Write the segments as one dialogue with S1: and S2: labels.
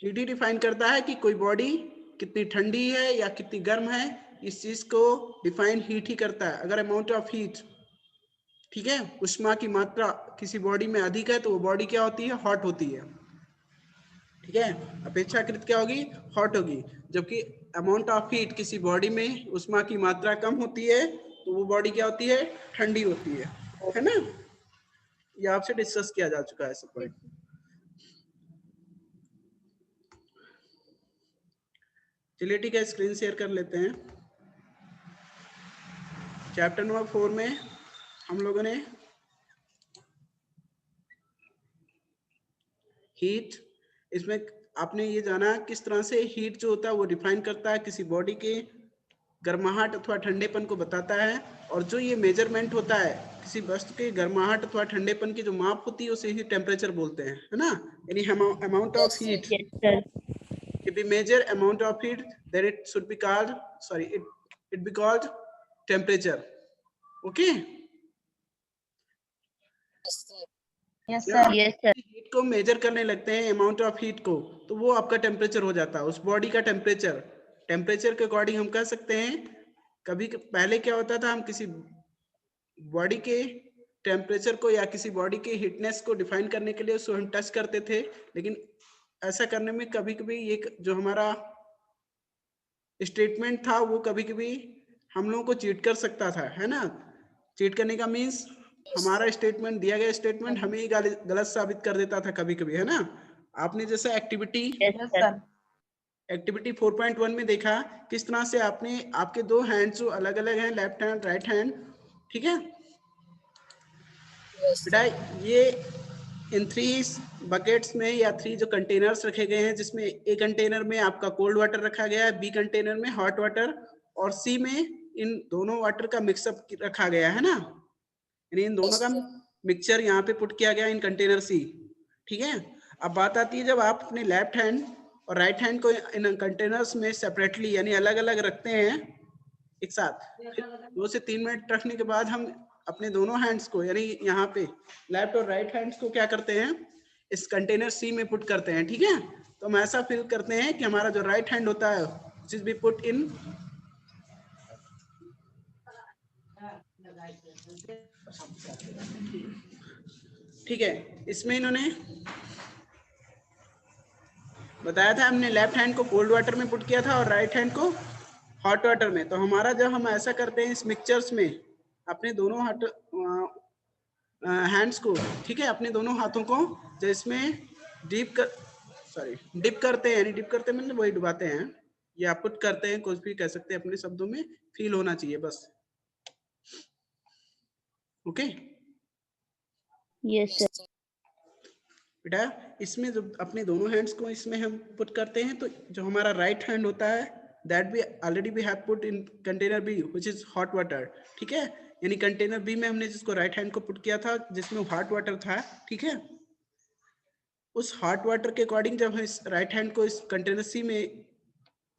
S1: Heat ही define करता है कि कोई बॉडी कितनी ठंडी है या कितनी गर्म है, इस चीज को डिफाइन हीट ही करता है। अगर अमाउंट ऑफ हीट, ठीक है, ऊष्मा की मात्रा किसी बॉडी में अधिक है तो वो बॉडी क्या होती है, हॉट होती है, ठीक है, अपेक्षाकृत क्या होगी, हॉट होगी। जबकि अमाउंट ऑफ हीट किसी बॉडी में ऊष्मा की मात्रा कम होती है तो वो बॉडी क्या होती है, ठंडी होती है ना। ये आपसे डिस्कस किया जा चुका है सब पॉइंट। चलिए ठीक है, स्क्रीन शेयर कर लेते हैं। चैप्टर नंबर 4 में हम लोगों ने हीट, इसमें आपने ये जाना किस तरह से हीट जो होता है वो डिफाइन करता है, किसी बॉडी के गर्माहट अथवा ठंडेपन को बताता है। और जो ये मेजरमेंट होता है किसी वस्तु के गर्माहट अथवा ठंडेपन की जो माप होती है उसे ही टेम्परेचर बोलते हैं, है ना। यानी amount of heat, if we measure amount of heat then it should be called, sorry, it be called temperature. Okay,
S2: Yes sir.
S3: Yes sir.
S1: Heat को मेजर करने लगते हैं अमाउंट ऑफ हीट को, तो वो आपका टेम्परेचर हो जाता है, उस बॉडी का टेम्परेचर। टेम्परेचर के अकॉर्डिंग हम कह सकते हैं, कभी पहले क्या होता था, हम किसी बॉडी के टेम्परेचर को या किसी बॉडी के हीटनेस को डिफाइन करने के लिए उसको हम टच करते थे, लेकिन ऐसा करने में कभी कभी ये जो हमारा स्टेटमेंट था वो कभी कभी हम लोगों को चीट कर सकता था, है ना। चीट करने का मीन्स हमारा स्टेटमेंट, दिया गया स्टेटमेंट हमें ही गलत साबित कर देता था कभी कभी, है ना। आपने जैसे एक्टिविटी
S2: Yes sir.
S1: एक्टिविटी 4.1 में देखा किस तरह से आपने आपके दो हैंड्स जो अलग अलग हैं, लेफ्ट हैंड राइट हैंड, ठीक है बेटा, ये इन 3 बकेट्स में या 3 जो कंटेनर्स रखे गए हैं, जिसमें ए कंटेनर में आपका कोल्ड वाटर रखा गया है, बी कंटेनर में हॉट वाटर, और सी में इन दोनों वाटर का मिक्सअप रखा गया है ना, यानी इन दोनों का मिक्सचर यहाँ पे पुट किया गया इन कंटेनर सी, ठीक है। अब बात आती है जब आप अपने लेफ्ट हैंड और राइट हैंड को इन कंटेनर्स में सेपरेटली यानी अलग अलग रखते हैं एक साथ, फिर 2 से 3 मिनट रखने के बाद हम अपने दोनों हैंड्स को यानी यहाँ पे लेफ्ट और राइट हैंड्स को क्या करते हैं, इस कंटेनर सी में पुट करते हैं, ठीक है। तो हम ऐसा फील करते हैं कि हमारा जो राइट हैंड होता है which is be put in, ठीक है। इसमें इन्होंने बताया था, हमने लेफ्ट हैंड को कोल्ड वाटर में पुट किया था और राइट हैंड को हॉट वाटर में। तो हमारा जब हम ऐसा करते हैं इस मिक्सचर्स में अपने दोनों हैंड्स को, ठीक है, अपने दोनों हाथों को जिसमें डिप करते हैं, यानी डिप करते हैं मतलब वही डुबाते हैं या पुट करते हैं, कुछ भी कह सकते हैं, अपने शब्दों में फील होना चाहिए बस। Okay
S3: Yes sir.
S1: बेटा, इसमें जब अपने दोनों हैंड्स को इसमें हम पुट करते हैं तो जो हमारा राइट हैंड होता है दैट भी already we have put in container B which is hot water, ठीक है। यानी कंटेनर बी में हमने जिसको राइट हैंड को पुट किया था जिसमें हॉट वाटर था, ठीक है। उस हॉट वाटर के अकॉर्डिंग जब हम इस राइट हैंड को इस कंटेनर सी में,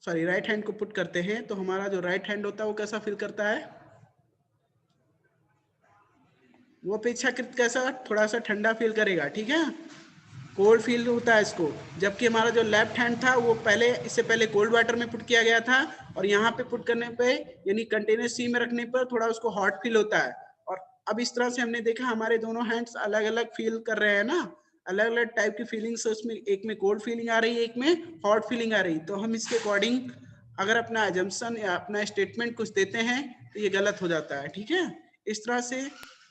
S1: सॉरी, राइट हैंड को पुट करते हैं तो हमारा जो राइट हैंड होता है वो कैसा फील करता है, वो अपेक्षाकृत कैसा, थोड़ा सा ठंडा फील करेगा, ठीक है, कोल्ड फील होता है इसको। जबकि हमारा जो लेफ्ट हैंड था वो पहले, इससे पहले कोल्ड वाटर में पुट किया गया था और यहाँ पे पुट करने पे यानी कंटेनर सी में रखने पर थोड़ा उसको हॉट फील होता है। और अब इस तरह से हमने देखा हमारे दोनों हैंड्स अलग अलग फील कर रहे हैं ना, अलग अलग टाइप की फीलिंग्स, उसमें एक में कोल्ड फीलिंग आ रही है, एक में हॉट फीलिंग आ रही। तो हम इसके अकॉर्डिंग अगर अपना एजम्पशन या अपना स्टेटमेंट कुछ देते हैं तो ये गलत हो जाता है, ठीक है। इस तरह से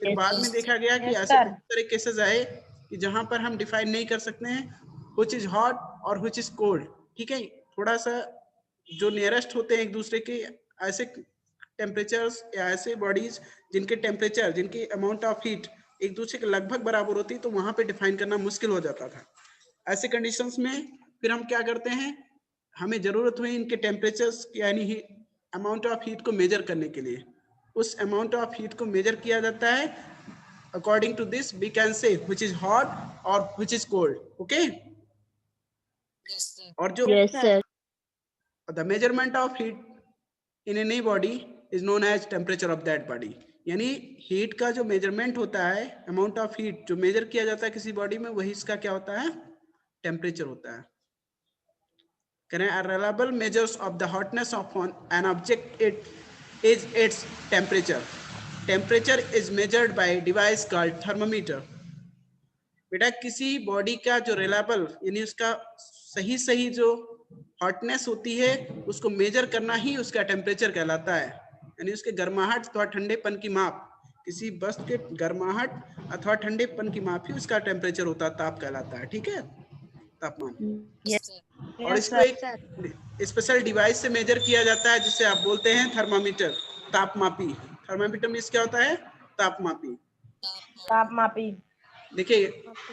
S1: फिर बाद में देखा गया कि ऐसे बहुत सारे केसेस आए कि जहां पर हम डिफाइन नहीं कर सकते हैं व्हिच इज हॉट और व्हिच इज कोल्ड, ठीक है। थोड़ा सा जो नियरेस्ट होते हैं एक दूसरे के ऐसे टेम्परेचर्स या ऐसे बॉडीज जिनके टेम्परेचर, जिनकी अमाउंट ऑफ हीट एक दूसरे के लगभग बराबर होती, तो वहां पे डिफाइन करना मुश्किल हो जाता था। ऐसे कंडीशंस में फिर हम क्या करते हैं, हमें जरूरत हुई इनके टेम्परेचर्स यानी अमाउंट ऑफ हीट को मेजर करने के लिए, उस अमाउंट ऑफ हीट को मेजर किया जाता है। According to this, we can say which is hot or which is cold. Okay?
S2: Yes sir.
S1: और जो
S3: Yes sir.
S1: the measurement of heat in any body is known as temperature of that body. यानी heat का जो measurement होता है, amount of heat जो major किया जाता है किसी बॉडी में, वही इसका क्या होता है, टेम्परेचर होता है। करें a reliable measures of the hotness of an object it is its temperature. Temperature is measured by a device called thermometer. बेटा किसी बॉडी का जो रिलायबल यानी उसका सही सही जो हॉटनेस होती है उसको मेजर करना ही उसका टेम्परेचर कहलाता है, यानी उसके गर्माहट अथवा ठंडेपन की माप, किसी वस्तु के गर्माहट अथवा ठंडेपन की माप ही उसका टेम्परेचर होता है, ताप कहलाता है। ठीक है, तापमान।
S2: Yes, sir.
S1: और इसको एक स्पेशल डिवाइस से मेजर किया जाता है जिसे आप बोलते हैं थर्मामीटर, तापमापी। थर्मामीटर मींस क्या होता है? तापमापी।
S3: तापमापी।
S1: देखिए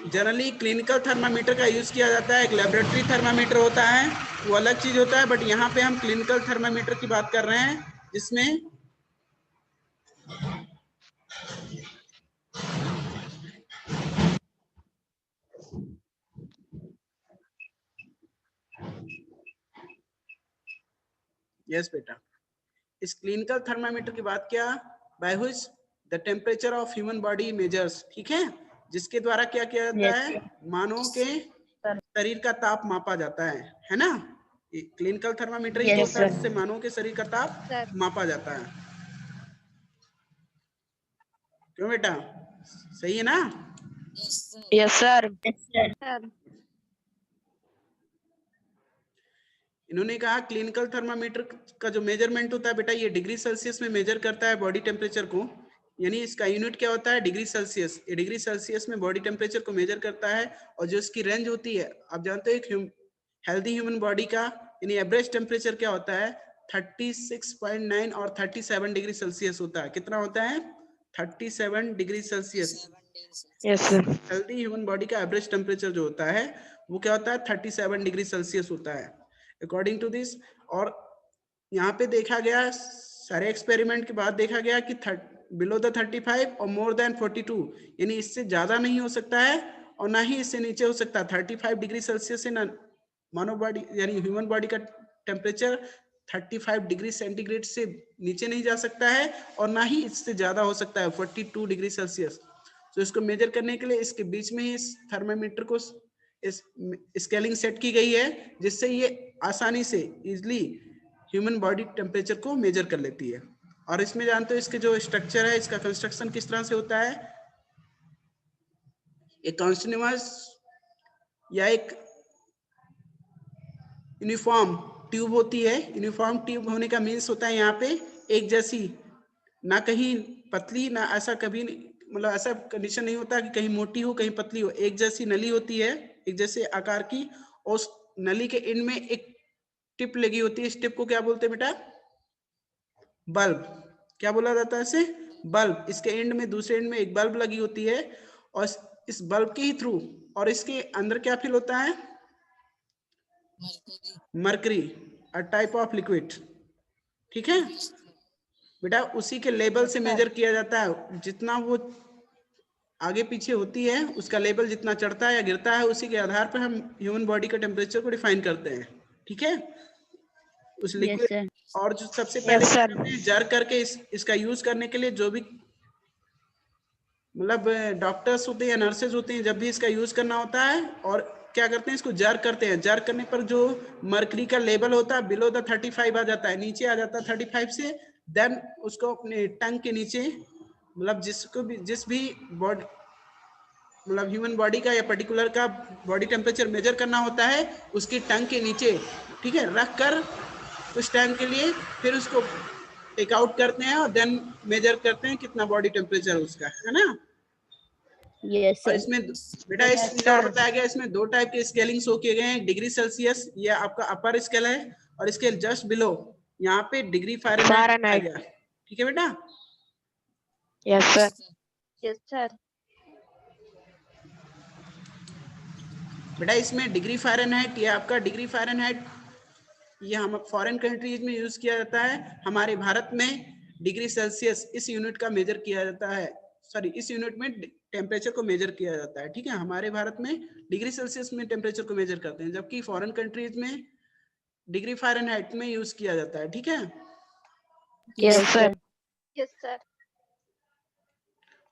S1: जनरली क्लिनिकल थर्मामीटर का यूज किया जाता है, एक लेबोरेटरी थर्मामीटर होता है वो अलग चीज होता है, बट यहाँ पे हम क्लिनिकल थर्मामीटर की बात कर रहे हैं जिसमें यस बेटा, इस क्लिनिकल थर्मामीटर की बात किया by which the temperature of human body measures. ठीक है, जिसके द्वारा क्या किया जाता है? मानव के शरीर का ताप मापा जाता है ना? क्लिनिकल थर्मामीटर ही होता है जिससे मानव के शरीर का ताप मापा जाता है। क्यों बेटा, सही है ना?
S2: Yes, sir.
S1: इन्होंने कहा क्लिनिकल थर्मामीटर का जो मेजरमेंट होता है बेटा ये डिग्री सेल्सियस में मेजर करता है बॉडी टेम्परेचर को, यानी इसका यूनिट क्या होता है? Degree Celsius. ये डिग्री सेल्सियस में बॉडी टेम्परेचर को मेजर करता है, और जो इसकी रेंज होती है, आप जानते हो एक हेल्दी ह्यूमन बॉडी का यानी एवरेज टेम्परेचर क्या होता है? 36.9 और 37 डिग्री सेल्सियस होता है। कितना होता है? 37 degree Celsius.
S3: Yes sir.
S1: Healthy human body का एवरेज टेम्परेचर जो होता है वो क्या होता है? 37 डिग्री सेल्सियस होता है अकॉर्डिंग टू दिस। और यहाँ पे देखा गया सारे एक्सपेरिमेंट के बाद देखा गया कि बिलो द 35 और मोर देन 42, यानी इससे ज्यादा नहीं हो सकता है और ना ही इससे नीचे हो सकता है। 35 डिग्री सेल्सियस से ना मानव बॉडी यानी ह्यूमन बॉडी का टेम्परेचर 35 डिग्री सेंटीग्रेड से नीचे नहीं जा सकता है और ना ही इससे ज्यादा हो सकता है 42 डिग्री सेल्सियस। तो इसको मेजर करने के लिए इसके बीच में ही इस थर्मामीटर को इस स्केलिंग सेट की गई है जिससे ये आसानी से इजिली ह्यूमन बॉडी टेम्परेचर को मेजर कर लेती है। और इसमें जानते हो इसके जो स्ट्रक्चर है, इसका कंस्ट्रक्शन किस तरह से होता है? एक कॉन्टिन्यूअस या एक यूनिफॉर्म ट्यूब होती है। यूनिफॉर्म ट्यूब होने का मीन्स होता है यहाँ पे एक जैसी, ना कहीं पतली ना ऐसा कभी मतलब ऐसा कंडीशन नहीं होता कि कहीं मोटी हो कहीं पतली हो, एक जैसी नली होती है एक जैसे आकार की, और उस नली के एंड में एक टिप लगी होती है। इस टिप को क्या बोलते हैं बेटा? बल्ब। क्या बोला जाता है इसे? बल्ब। इसके एंड में दूसरे एंड में एक बल्ब लगी होती है और इस बल्ब के ही थ्रू, और इसके अंदर क्या फिल होता है? Mercury, a type of liquid. ठीक है बेटा, उसी के लेवल से मेजर किया जाता है। जितना वो आगे पीछे होती है उसका लेवल जितना चढ़ता है या गिरता है उसी के आधार पर हम ह्यूमन बॉडी का टेम्परेचर को डिफाइन करते हैं। ठीक है, उस लिक्विड और जो सबसे पहले जर करके इसका यूज करने के लिए जो भी मतलब डॉक्टर्स होते हैं या नर्सेज होते हैं, जब भी इसका यूज करना होता है और क्या करते हैं इसको जर करते हैं। जर करने पर जो मर्करी का लेवल होता है बिलो द 35 आ जाता है, नीचे आ जाता है 35 से, देन उसको अपने टंग के नीचे मतलब जिसको भी जिस भी बॉडी मतलब ह्यूमन बॉडी का या पर्टिकुलर का बॉडी टेम्परेचर मेजर करना होता है उसकी टंग के नीचे, ठीक है, रख कर उस टाइम के लिए फिर उसको टेक आउट करते हैं और देन मेजर करते हैं कितना बॉडी टेम्परेचर उसका, है ना?
S3: यस
S1: और
S3: सर।
S1: इसमें बेटा इसमें और बताया गया इसमें दो टाइप के स्केलिंग शो किए गए हैं। डिग्री सेल्सियस ये आपका अपर स्केल है और इसके जस्ट बिलो यहाँ पे डिग्री फ़ारेनहाइट गया। ठीक है बेटा?
S3: Yes sir. Yes sir.
S1: बेटा इसमें डिग्री फ़ारेनहाइट, ये आपका डिग्री फ़ारेनहाइट ये हम फॉरेन कंट्रीज में यूज किया जाता है। हमारे भारत में डिग्री सेल्सियस इस यूनिट का मेजर किया जाता है, सॉरी इस यूनिट में टेम्परेचर को मेजर किया जाता है। ठीक है, हमारे भारत में डिग्री सेल्सियस में टेम्परेचर को मेजर करते हैं, जबकि फॉरेन कंट्रीज में डिग्री फ़ारेनहाइट में यूज किया जाता है। ठीक है,
S3: यस सर। Yes sir.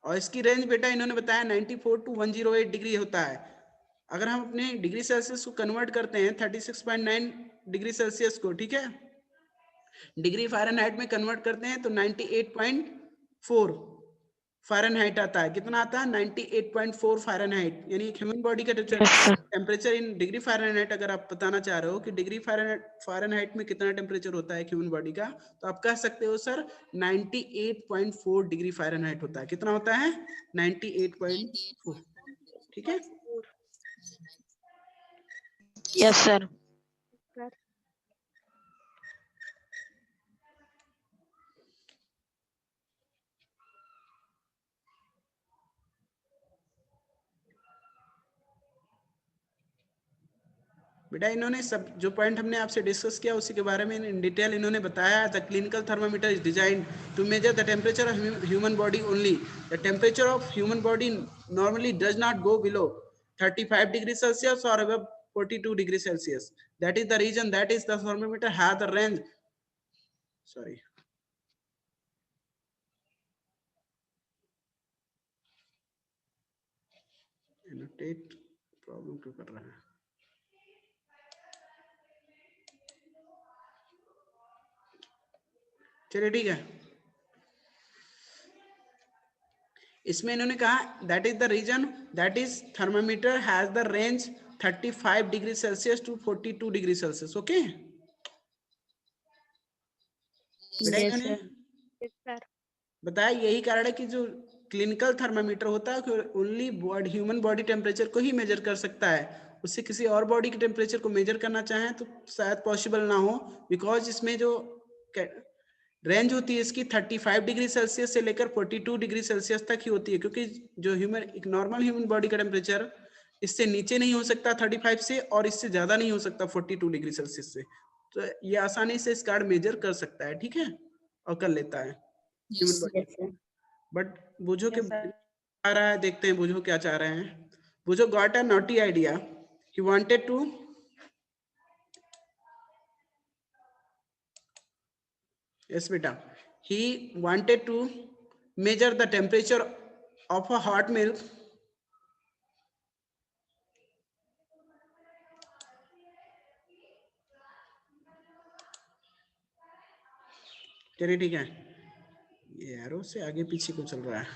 S1: और इसकी रेंज बेटा इन्होंने बताया 94 to 108 डिग्री होता है। अगर हम अपने डिग्री सेल्सियस को कन्वर्ट करते हैं 36.9 डिग्री सेल्सियस को, ठीक है। डिग्री फ़ारेनहाइट में कन्वर्ट करते हैं तो 98.4 फ़ारेनहाइट आता है। कितना आता है? 98.4 फ़ारेनहाइट। यानी ह्यूमन बॉडी का टेम्परेचर इन डिग्री फ़ारेनहाइट अगर आप बताना चाह रहे हो कि डिग्री फ़ारेनहाइट में कितना टेम्परेचर होता है ह्यूमन बॉडी का, तो आप कह सकते हो सर 98.4 डिग्री फ़ारेनहाइट होता है। कितना होता है? 98.4, ठीक है।
S2: Yes, sir.
S1: बेटा इन्होंने सब जो पॉइंट हमने आपसे डिस्कस किया उसी के बारे में इन डिटेल इन्होंने बताया। The clinical thermometer is design to measure the temperature of human body only. The temperature of human body normally does not go below 35 degree Celsius or above 42 degree Celsius. That is the reason that is the thermometer has the range, sorry, annotate problem क्यों कर रहा है? चलिए ठीक है। इसमें इन्होंने कहा that is the reason that is thermometer has the range 35 degree Celsius to 42 degree Celsius. Okay बेटा,
S3: Yes,
S1: इन्होंने
S3: sir. Yes, sir.
S1: बताया यही कारण है कि जो क्लिनिकल थर्मामीटर होता है ओनली ह्यूमन बॉडी टेम्परेचर को ही मेजर कर सकता है। उससे किसी और बॉडी के टेम्परेचर को मेजर करना चाहें तो शायद पॉसिबल ना हो, बिकॉज इसमें जो रेंज होती है इसकी 35 डिग्री सेल्सियस से लेकर 42 डिग्री सेल्सियस तक ही होती है, क्योंकि जो एक नॉर्मल ह्यूमन बॉडी का टेम्परेचर इससे नीचे नहीं हो सकता 35 से, और इससे ज्यादा नहीं हो सकता 42 डिग्री सेल्सियस से। तो ये आसानी से इस कार्ड मेजर कर सकता है, ठीक है, और कर लेता है human body.
S3: Yes, sir.
S1: But बुझो के
S3: Yes, sir.
S1: आ रहा है, देखते हैं बुझो क्या चाह रहे हैं। Boojho got a naughty idea, he wanted to yes beta, he wanted to measure the temperature of a hot milk चलिए ठीक है, ये एरो से आगे पीछे को चल रहा है।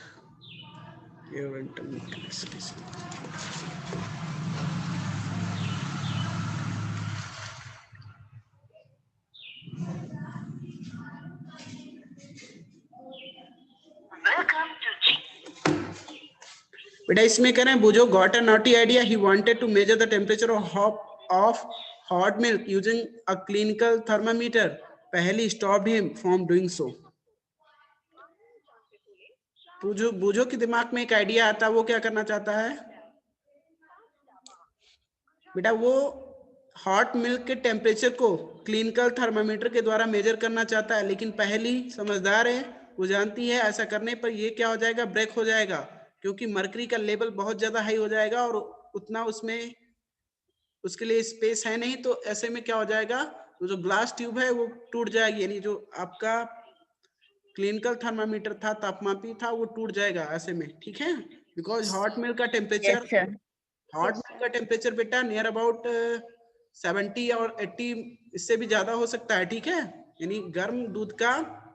S1: बेटा इसमें कह रहे हैं Boojho got a naughty idea, he wanted to measure the temperature of hot milk using a clinical thermometer, Paheli stop him from doing so. Boojho के दिमाग में एक आइडिया आता है, वो क्या करना चाहता है बेटा? वो हॉट मिल्क के टेम्परेचर को क्लिनिकल थर्मामीटर के द्वारा मेजर करना चाहता है, लेकिन पहली समझदार है, वो जानती है ऐसा करने पर ये क्या हो जाएगा, ब्रेक हो जाएगा, क्योंकि मर्करी का लेवल बहुत ज्यादा हाई हो जाएगा और उतना उसमें उसके लिए स्पेस है नहीं। तो ऐसे में क्या हो जाएगा, वो जो ग्लास ट्यूब है वो टूट जाएगी, यानी जो आपका क्लिनिकल थर्मामीटर था, तापमापी था, वो टूट जाएगा ऐसे में, ठीक है। बिकॉज हॉट मिल्क का temperature,
S3: Yes, sir.
S1: Hot milk का टेम्परेचर बेटा नियर अबाउट 70 और 80 इससे भी ज्यादा हो सकता है, ठीक है। यानी गर्म दूध का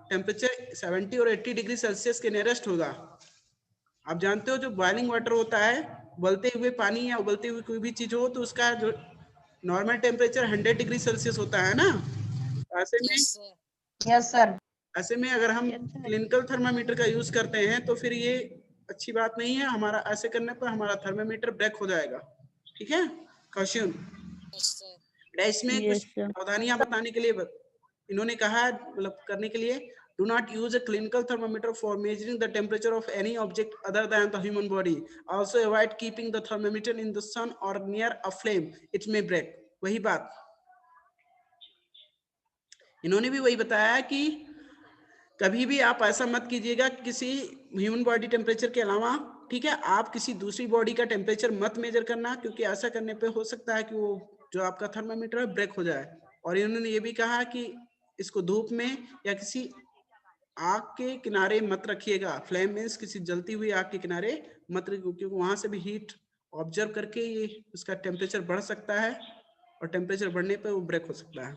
S1: टेम्परेचर 70 और 80 डिग्री सेल्सियस के नियरेस्ट होगा। आप जानते हो जो बॉइलिंग वाटर होता है, उबलते हुए पानी या उबलती हुई कोई भी चीज हो तो उसका जो नॉर्मल टेम्परेचर 100 डिग्री सेल्सियस होता है ना। ऐसे में
S2: Yes, sir.
S3: Yes, sir.
S1: ऐसे में अगर हम
S3: Yes, sir.
S1: क्लिनिकल थर्मामीटर का यूज करते हैं तो फिर ये अच्छी बात नहीं है। हमारा ऐसे करने पर हमारा थर्मामीटर ब्रेक हो जाएगा, ठीक है। Question
S2: Yes, sir.
S1: इसमें कुछ
S3: Yes, sir.
S1: सावधानियां बताने के लिए इन्होंने कहा है, मतलब करने के लिए, do not use a clinical thermometer for measuring the temperature of any object other than the human body. Also avoid keeping the thermometer in the sun or near a flame, it may break. वही बात इन्होंने भी वही बताया कि कभी भी आप ऐसा मत कीजिएगा किसी ह्यूमन बॉडी टेम्परेचर के अलावा, ठीक है, आप किसी दूसरी बॉडी का टेम्परेचर मत मेजर करना, क्योंकि ऐसा करने पे हो सकता है कि वो जो आपका थर्मामीटर है ब्रेक हो जाए। और इन्होंने ये भी कहा कि इसको धूप में या किसी आग के किनारे मत रखिएगा। फ्लेम मीन्स किसी जलती हुई आग के किनारे मत रखिए, क्योंकि वहां से भी हीट ऑब्जर्व करके ये उसका टेम्परेचर बढ़ सकता है और टेम्परेचर बढ़ने पे वो ब्रेक हो सकता है।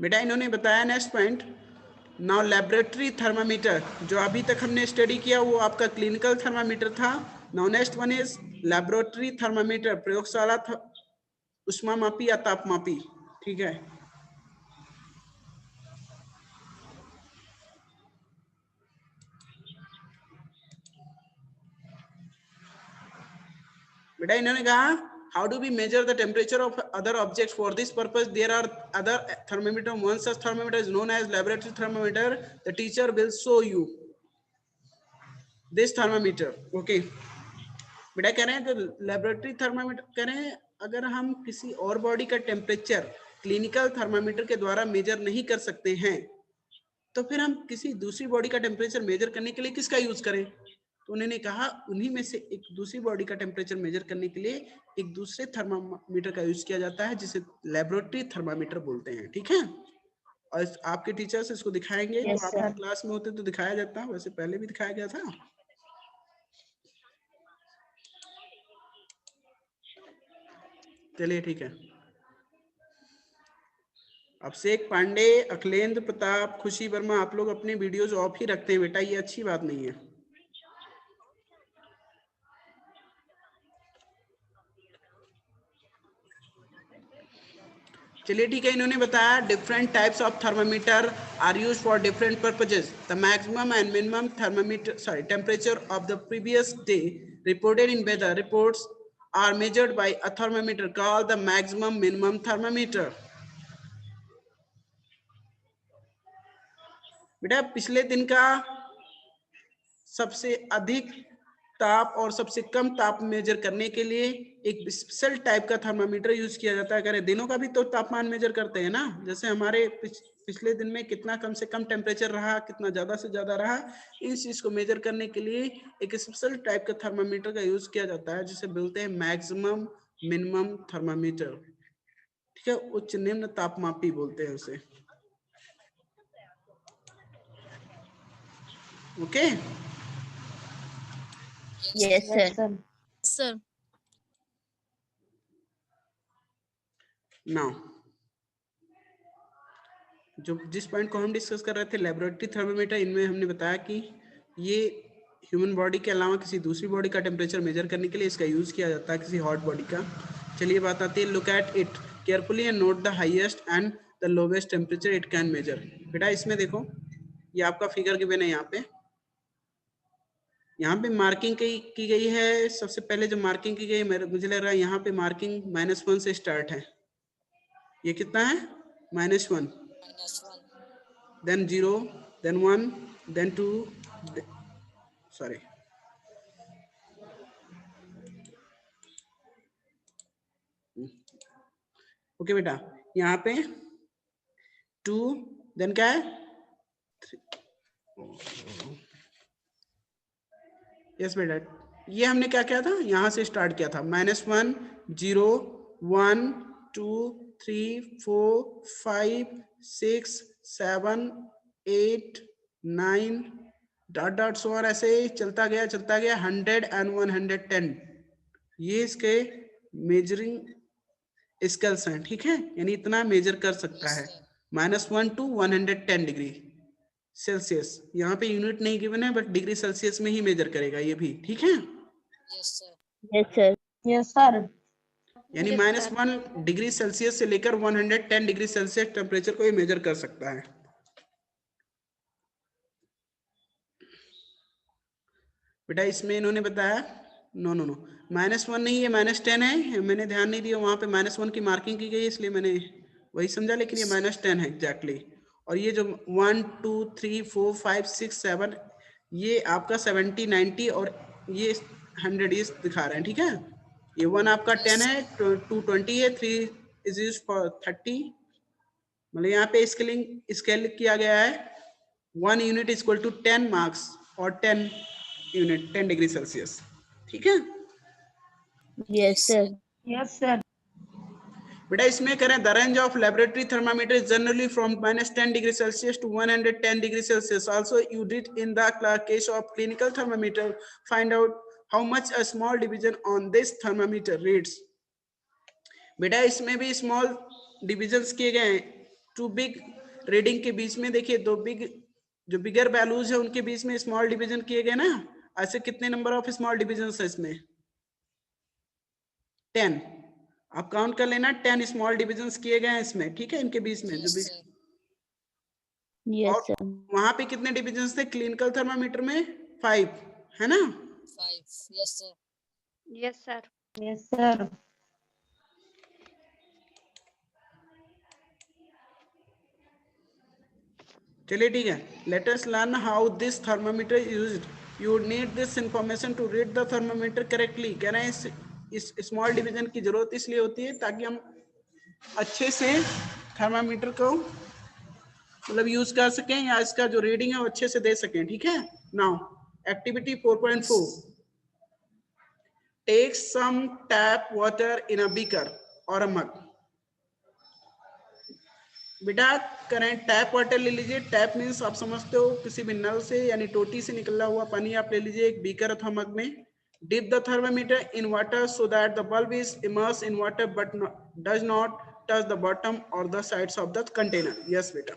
S1: बेटा इन्होंने बताया next point, now laboratory thermometer, जो अभी तक हमने स्टडी किया वो आपका क्लिनिकल थर्मामीटर था। Now next one is laboratory thermometer, प्रयोगशाला उष्मा मापी या तापमापी, ठीक है। बेटा इन्होंने कहा how do we measure the temperature of other objects, for this purpose there are other thermometer, one such thermometer is known as laboratory thermometer, the teacher will show you this thermometer. Okay बेटा कह रहे हैं तो laboratory thermometer कह रहे हैं अगर हम किसी और बॉडी का टेम्परेचर क्लिनिकल थर्मामीटर के द्वारा मेजर नहीं कर सकते हैं तो फिर हम किसी दूसरी बॉडी का टेम्परेचर मेजर करने के लिए किसका यूज करें। तो उन्होंने कहा उन्हीं में से एक दूसरी बॉडी का टेम्परेचर मेजर करने के लिए एक दूसरे थर्मामीटर का यूज किया जाता है जिसे लेबोरेटरी थर्मामीटर बोलते हैं, ठीक है। और आपके टीचर्स इसको दिखाएंगे,
S3: Yes,
S1: तो आप
S3: sir.
S1: क्लास में होते तो दिखाया जाता, वैसे पहले भी दिखाया गया था। चलिए ठीक है। अभिषेक पांडे, अखिलेंद्र प्रताप, खुशी वर्मा, आप लोग अपने वीडियोज ऑफ ही रखते हैं बेटा, ये अच्छी बात नहीं है। चलिए ठीक है, इन्होंने बताया different types of thermometer are use for different purposes, the maximum and minimum thermometer temperature of the previous day reported in weather reports are measured by a thermometer called the maximum minimum thermometer. बेटा पिछले दिन का सबसे अधिक ताप और सबसे कम ताप मेजर करने के लिए एक स्पेशल टाइप का थर्मामीटर यूज किया जाता है। करें दिनों का भी तो तापमान मेजर करते हैं ना, जैसे हमारे पिछले दिन में कितना कम से कम टेम्परेचर रहा, कितना ज्यादा से ज्यादा रहा, इस चीज को मेजर करने के लिए एक स्पेशल टाइप का थर्मामीटर का यूज किया जाता है जिसे बोलते हैं मैक्सिमम मिनिमम थर्मामीटर, ठीक है। उच्च निम्न तापमापी बोलते हैं उसे। Okay
S3: Yes, sir.
S2: Sir.
S1: Now जो जिस पॉइंट को हम डिस्कस कर रहे थे लेबोरेटरी थर्मामीटर, इनमें हमने बताया कि ये ह्यूमन बॉडी के अलावा किसी दूसरी बॉडी का टेम्परेचर मेजर करने के लिए इसका यूज किया जाता है, किसी हॉट बॉडी का। चलिए बात आती है, look at it carefully and note the highest and the lowest temperature it can measure. बेटा इसमें देखो ये आपका फिगर गिवन है, यहाँ पे मार्किंग की गई है। सबसे पहले जो मार्किंग की गई मुझे लग रहा है यहाँ पे मार्किंग -1 से स्टार्ट है। ये कितना है -1, then 0, then 1, then 2, sorry, okay बेटा यहाँ पे 2, then क्या है 3, यस बेटा ये हमने क्या किया था, यहाँ से स्टार्ट किया था -1, 0, 1, 2, 3, 4, 5, 6, 7, 8, 9 डॉट डॉट सो और ऐसे चलता गया 100 and 110, ये इसके मेजरिंग स्केल्स हैं, ठीक है। यानी इतना मेजर कर सकता है, -1 to 110 डिग्री सेल्सियस। यहाँ पे यूनिट नहीं गिवन है बट डिग्री सेल्सियस में ही मेजर करेगा ये भी, ठीक है।
S2: Yes, sir.
S3: Yes, sir. Yes, sir.
S1: यानी -1 डिग्री सेल्सियस से लेकर 110 डिग्री सेल्सियस टेम्परेचर को ये मेजर कर सकता है। बेटा इसमें इन्होंने बताया नो -1 नहीं है -10 है, मैंने ध्यान नहीं दिया वहां पे -1 की मार्किंग की गई इसलिए मैंने वही समझा, लेकिन ये -10 है एग्जैक्टली। और ये जो 1, 2, 3, 4, 5, 6, 7 ये आपका 70, 90 और ये 100 ये दिखा रहे हैं, ठीक है। ये 1 आपका 10 है, 2 20 है, 3 इज यूज्ड फॉर 30, मतलब यहाँ पे स्केल किया गया है 1 यूनिट इक्वल टू 10 मार्क्स और 10 यूनिट 10 डिग्री सेल्सियस, ठीक है।
S3: Yes, sir. Yes, sir.
S1: बेटा इसमें करें the range of laboratory thermometer is generally from -10 degree Celsius to 110 degree Celsius. Also you did in the case of clinical thermometer find out how much a small division on this thermometer reads. बेटा इसमें भी small divisions किए गए हैं. To big reading के बीच में देखिए दो बिग जो बिगर वैल्यूज है उनके बीच में स्मॉल डिवीजन किए गए ना. ऐसे कितने नंबर ऑफ स्मॉल डिविजन्स है इसमें? 10. आप काउंट कर लेना 10 स्मॉल डिविजन्स किए गए हैं इसमें. ठीक है, इनके बीच में जो भी.
S3: Yes,
S1: और
S3: sir.
S1: वहां पे कितने डिविजन्स थे क्लिनिकल थर्मामीटर में? 5 है ना.
S2: 5. Yes, sir.
S3: Yes, sir. Yes, sir.
S1: चलिए ठीक है. Let us learn how this thermometer used. You need this information to read the thermometer correctly. कह रहे हैं इस स्मॉल डिवीजन की जरूरत इसलिए होती है ताकि हम अच्छे से थर्मामीटर को मतलब यूज कर सकें या इसका जो रीडिंग है वो अच्छे से दे सकें. ठीक है. Now activity 4.4. Take some tap water in a beaker और अ मग. बेटा करें टैप वाटर ले लीजिए. टैप मीन्स आप समझते हो किसी भी नल से यानी टोटी से निकला हुआ पानी आप ले लीजिए एक बीकर अथवा मग में. Dip the thermometer in water so that the bulb is immerse in water but does not touch the bottom or the sides of the container. Yes बेटा,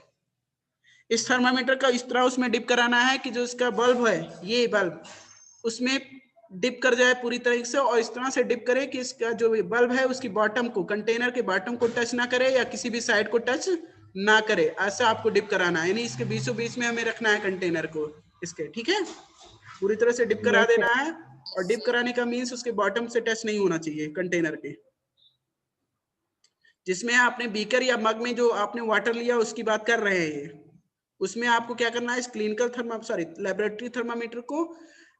S1: इस थर्मामीटर का इस तरह उसमें डिप कराना है कि जो इसका बल्ब है ये बल्ब उसमें डिप कर जाए पूरी तरीके से और इस तरह से डिप करे कि इसका जो बल्ब है उसकी बॉटम को कंटेनर के बॉटम को टच ना करे या किसी भी साइड को टच ना करे. ऐसा आपको डिप कराना है यानी इसके बीचों बीच में हमें रखना है कंटेनर को इसके. ठीक है, पूरी तरह से डिप करा
S3: Yes, sir.
S1: देना है. और डिप कराने का मीन्स उसके बॉटम से टच नहीं होना चाहिए कंटेनर के. जिसमें आपने बीकर या मग में जो आपने वाटर लिया उसकी बात कर रहे हैं. उसमें आपको क्या करना है इस क्लिनिकल लेबोरेटरी थर्मामीटर को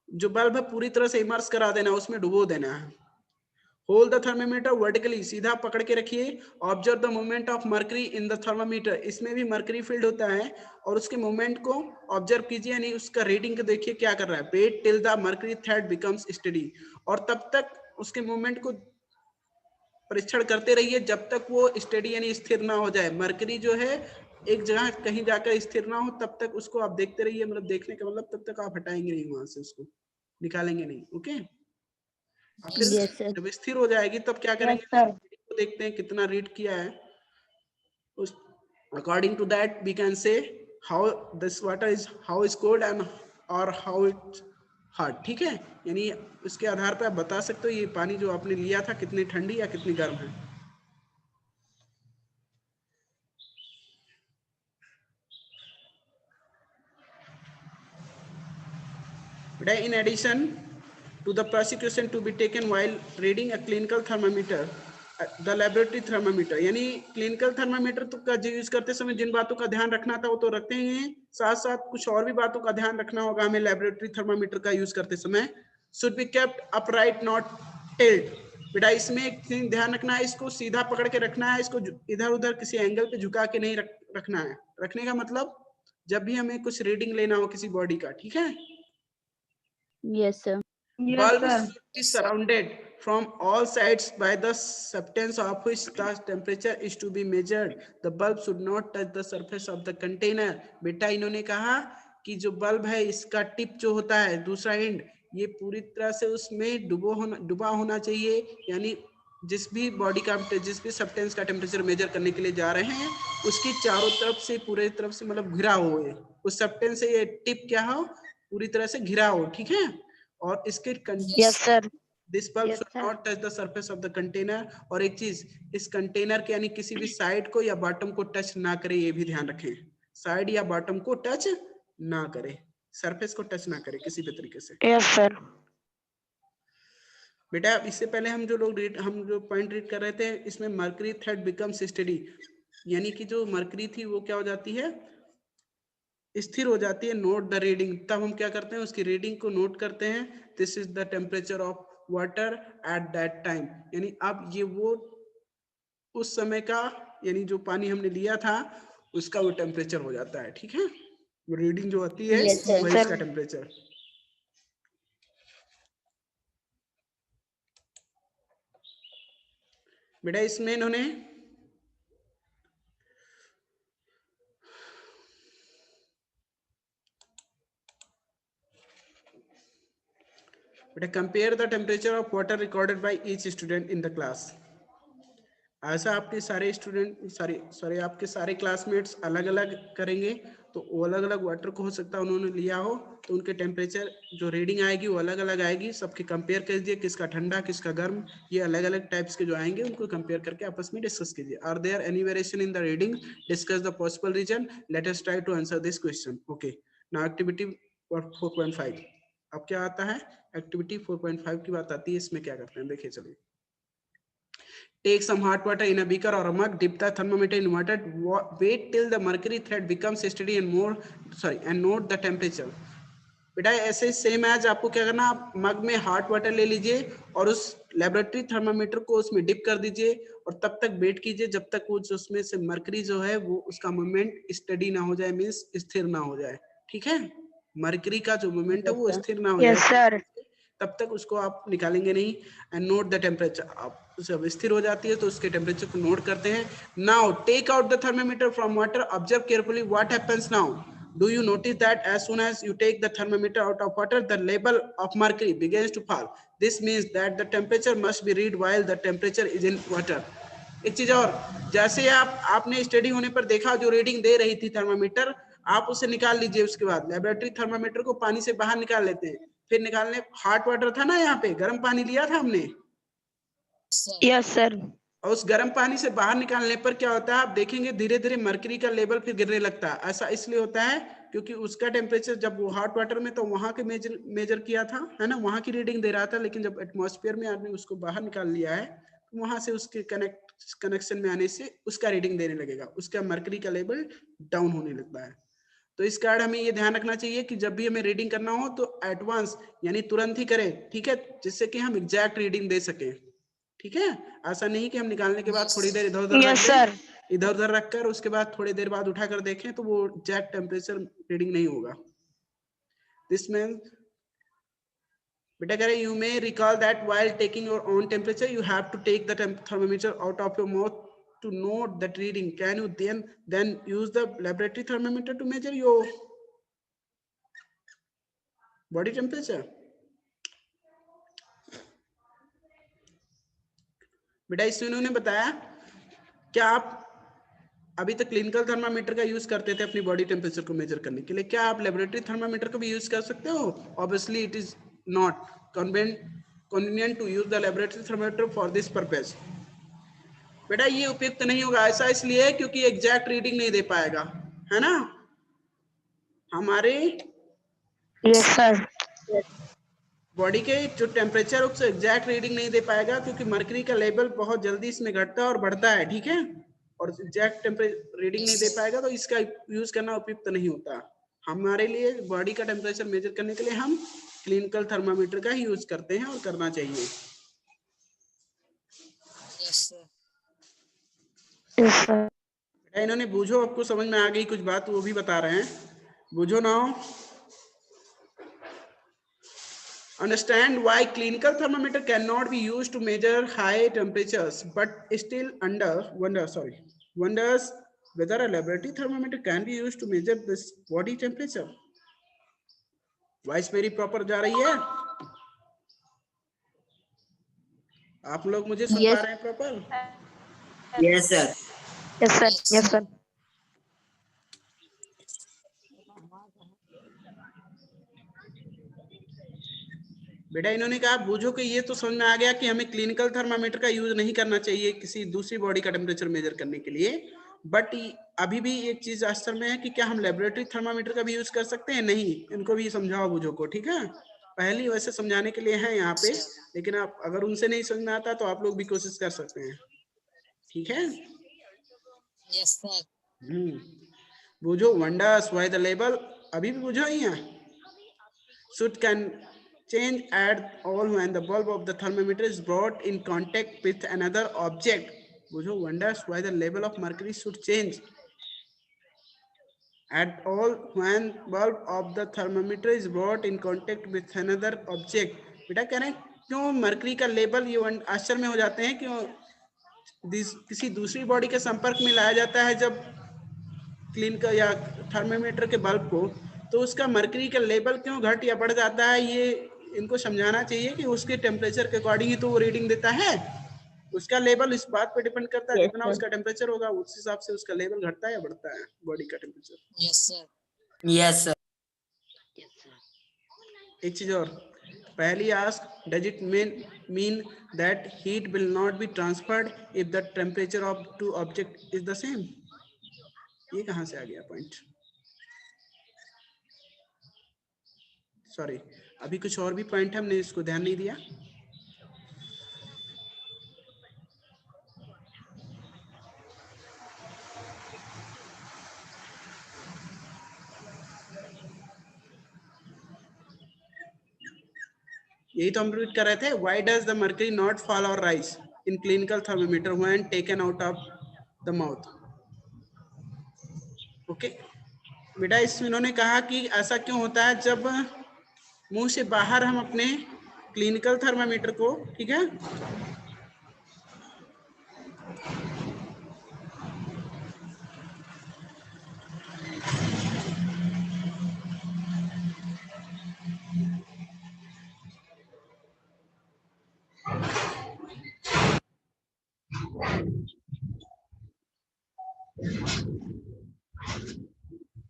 S1: जो बल्ब है पूरी तरह से इमर्स करा देना, उसमें डुबो देना है. होल्ड द थर्मामीटर वर्टिकली, सीधा पकड़ के रखिए. Observe the movement of mercury in the thermometer. इसमें भी मर्करी फील्ड होता है और उसके मूवमेंट को ऑब्जर्व कीजिए यानी उसका रीडिंग को देखिए क्या कर रहा है. Wait till the mercury thread becomes steady. और तब तक उसके मूवमेंट को परीक्षण करते रहिए जब तक वो स्टेडी यानी स्थिर ना हो जाए. मरकरी जो है एक जगह कहीं जाकर स्थिर ना हो तब तक उसको आप देखते रहिए. मतलब देखने का मतलब तब तक आप हटाएंगे नहीं वहां से, उसको निकालेंगे नहीं. ओके. फिर
S3: Yes, sir.
S1: जब स्थिर हो जाएगी तब क्या
S3: Yes,
S1: करेंगे,
S3: sir.
S1: तो देखते हैं कितना रीड किया है. उस according to that we can say how this water is how is cold and और हाउ इट हॉट. ठीक है, यानी इसके आधार पर आप बता सकते हो ये पानी जो आपने लिया था कितनी ठंडी या कितनी गर्म है. In addition to the prosecution to be taken while reading a clinical thermometer, the laboratory thermometer यानी clinical thermometer तो का यूज करते समय जिन बातों का ध्यान रखना था वो तो रखते ही हैं, साथ साथ कुछ और भी बातों का ध्यान रखना होगा हमें laboratory thermometer का यूज करते समय. should be kept upright not tilt. बेटा इसमें एक चीज ध्यान रखना है, इसको सीधा पकड़ के रखना है, इसको इधर उधर किसी एंगल पे झुका के नहीं रखना है. रखने का मतलब जब भी हमें कुछ रीडिंग लेना हो किसी बॉडी का. ठीक है.
S3: Yes, sir.
S1: Bulb should be surrounded from all sides by the substance of which the temperature is to be measured. The bulb should not touch the surface of the container. बेटा इन्होंने कहा कि जो bulb है इसका tip जो होता है दूसरा एंड ये पूरी तरह से उसमें डुबा होना चाहिए. यानी जिस भी बॉडी का जिस भी सब्सटेंस का टेम्परेचर मेजर करने के लिए जा रहे हैं उसकी चारों तरफ से पूरे तरफ से मतलब घिरा हो, उस सब्सटेंस से ये टिप क्या हो पूरी तरह से घिरा हो. ठीक है. और इसके
S3: Yes, sir.
S1: This bulb
S3: Yes,
S1: should
S3: sir.
S1: Not touch the surface of the container. और एक चीज इस कंटेनर के यानी किसी भी साइड को या बॉटम को टच ना करे, ये भी ध्यान रखें. साइड या बॉटम को टच ना करे, सरफेस को टच ना करे किसी भी तरीके से.
S3: Yes, sir.
S1: बेटा इससे पहले हम जो पॉइंट रीड कर रहे थे इसमें मर्करी थ्रेड बिकम्स स्टेडी यानी कि जो मर्करी थी वो क्या हो जाती है, स्थिर हो जाती है. नोट द रीडिंग, तब हम क्या करते हैं उसकी रीडिंग को नोट करते हैं. This is the temperature of water at that time. यानी अब ये वो उस समय का यानी जो पानी हमने लिया था उसका वो टेम्परेचर हो जाता है. ठीक है, वो रीडिंग जो होती है
S3: Yes, sir.
S1: वही इसका टेम्परेचर. बेटा इसमें इन्होंने बेटा compare the temperature of water recorded by each student in the class. ऐसा आपके सारे स्टूडेंट सॉरी आपके सारे क्लासमेट्स अलग अलग करेंगे, तो वो अलग अलग वाटर को हो सकता है उन्होंने लिया हो, तो उनके टेम्परेचर जो रीडिंग आएगी वो अलग अलग आएगी। सबके कंपेयर कीजिए, किसका ठंडा किसका गर्म, ये अलग अलग टाइप्स के जो आएंगे उनको कंपेयर करके आपस में डिस्कस कीजिए। Are there any variation in the reading, discuss the possible reason, let us try to answer this question. Okay, now activity 4.5 अब क्या आता है, एक्टिविटी 4.5 की बात आती है। इसमें क्या करते हैं देखिए, चलिए। Take some hot water in a beaker or a mug, dip the thermometer in water, wait till the mercury thread becomes steady and note the temperature. बेटा ऐसे सेम एज आपको क्या करना, आप मग में हॉट वाटर ले लीजिए और उस लेबोरेटरी थर्मामीटर को उसमें डिप कर दीजिए और तब तक वेट कीजिए जब तक वो उसमें से मर्करी जो है वो उसका मूवमेंट स्टडी ना हो जाए, मींस स्थिर ना हो जाए। ठीक है, मर्करी का जो मूवमेंट है वो स्थिर ना हो जाए, तब तक उसको आप निकालेंगे नहीं। एंड नोट द टेम्परेचर, आप जब स्थिर हो जाती है तो उसके टेम्परेचर को नोट करते हैं। Now take out the thermometer from water, observe carefully what happens now. Do you notice that as soon as you take the thermometer out of water, the level of mercury begins to fall? This means that the temperature must be read while the temperature is in water. एक चीज और, जैसे आपने study होने पर देखा जो reading दे रही थी थर्मामीटर, आप उसे निकाल लीजिए। उसके बाद लेबोरेटरी थर्मामीटर को पानी से बाहर निकाल लेते हैं, फिर निकालने हॉट वाटर था ना, यहाँ पे गर्म पानी लिया था हमने।
S3: Yes sir.
S1: और उस गर्म पानी से बाहर निकालने पर क्या होता है, आप देखेंगे धीरे धीरे मर्करी का लेवल फिर गिरने लगता है। ऐसा इसलिए होता है क्योंकि उसका टेम्परेचर जब वो हॉट वाटर में तो वहां के मेजर किया था, है ना, वहां की रीडिंग दे रहा था, लेकिन जब एटमॉस्फेयर में आपने उसको बाहर निकाल लिया है तो वहां से उसके कनेक्शन में आने से उसका रीडिंग देने लगेगा, उसका मर्करी का लेवल डाउन होने लगता है। तो इस कारण हमें ये ध्यान रखना चाहिए कि जब भी हमें रीडिंग करना हो तो एडवांस यानी तुरंत ही करें, ठीक है, जिससे कि हम एग्जैक्ट रीडिंग दे सकें। ठीक है, ऐसा नहीं कि हम निकालने के बाद थोड़ी देर इधर उधर रख दें, इधर उधर रखकर उसके बाद थोड़ी देर बाद उठाकर देखें तो वो एग्जैक्ट टेम्परेचर रीडिंग नहीं होगा। दिस मींस बेटा कह रहे you may recall that while taking your own temperature you have to take the thermometer out of your mouth to note that reading. Can you then use the laboratory thermometer to measure your body temperature? बेटा इसमें उन्होंने बताया, क्या आप अभी तक clinical thermometer का use करते थे अपनी बॉडी टेम्परेचर को मेजर करने के लिए, क्या आप लेबोरेटरी थर्मामीटर का भी यूज कर सकते हो? Obviously it is not convenient to use the laboratory thermometer for this purpose. बेटा ये उपयुक्त नहीं होगा, ऐसा इसलिए क्योंकि एग्जैक्ट रीडिंग नहीं दे पाएगा, है ना हमारे बॉडी के जो टेम्परेचर उससे एग्जैक्ट रीडिंग नहीं दे पाएगा, क्योंकि मर्करी का लेवल बहुत जल्दी इसमें घटता है और बढ़ता है। ठीक है, और एग्जैक्ट रीडिंग नहीं दे पाएगा तो इसका यूज करना उपयुक्त नहीं होता। हमारे लिए बॉडी का टेम्परेचर मेजर करने के लिए हम क्लिनिकल थर्मामीटर का ही यूज करते हैं और करना चाहिए। इन्होंने बूझो, आपको समझ में आ गई कुछ बात, वो भी बता रहे हैं, बूझो now. Understand why clinical thermometer cannot be used to measure high temperatures, but still wonders whether a laboratory thermometer can be used to measure this body temperature. Voice मेरी प्रॉपर जा रही है? आप लोग मुझे सुन पा रहे हैं proper?
S3: Yes sir, yes sir, yes sir.
S1: बेटा इन्होंने कहा बूझो कि ये तो समझ में आ गया कि हमें क्लिनिकल थर्मामीटर का यूज नहीं करना चाहिए किसी दूसरी बॉडी का टेम्परेचर मेजर करने के लिए, बट अभी भी एक चीज आश्चर्य में है कि क्या हम लेबोरेटरी थर्मामीटर का भी यूज कर सकते हैं? नहीं, इनको भी समझाओ बूझो को, ठीक है, पहली वैसे समझाने के लिए है यहाँ पे, लेकिन आप अगर उनसे नहीं समझ में आता तो आप लोग भी कोशिश कर सकते हैं। ठीक है,
S2: yes sir.
S1: Boojho wonders why the level, अभी भी बूझो ही है, should can change at all when the bulb of the thermometer is brought in contact with another object. Bujo wonders why the level of mercury should change at all when bulb of the thermometer is brought in contact with another object. बेटा कह रहे हैं क्यों mercury का level, ये आश्चर्य में हो जाते हैं क्यों किसी दूसरी बॉडी के संपर्क में लाया जाता है जब क्लिनिकल या थर्मोमीटर के बल्ब को, तो उसका मर्करी का लेवल क्यों घट या बढ़ जाता है, ये इनको समझाना चाहिए कि उसके टेम्परेचर के अकॉर्डिंग ही तो वो रीडिंग देता है। उसका लेवल इस बात पे डिपेंड करता है,
S3: Yes,
S1: जितना
S3: sir.
S1: उसका टेम्परेचर होगा उस हिसाब से उसका लेवल घटता है या बढ़ता है बॉडी का temperature.
S2: Yes, sir.
S3: Yes, sir.
S1: एक चीज और, Paheli ask does it mean that heat will not be transferred if the temperature of two object is the same. ये कहाँ से आ गया पॉइंट? सॉरी, अभी कुछ और भी पॉइंट है, हमने इसको ध्यान नहीं दिया। यही तो हम रीड कर रहे थे, why does the mercury not fall or rise in clinical thermometer when taken out of the mouth. Okay बेटा, इसमें इन्होंने कहा कि ऐसा क्यों होता है जब मुंह से बाहर हम अपने क्लिनिकल थर्मामीटर को, ठीक है,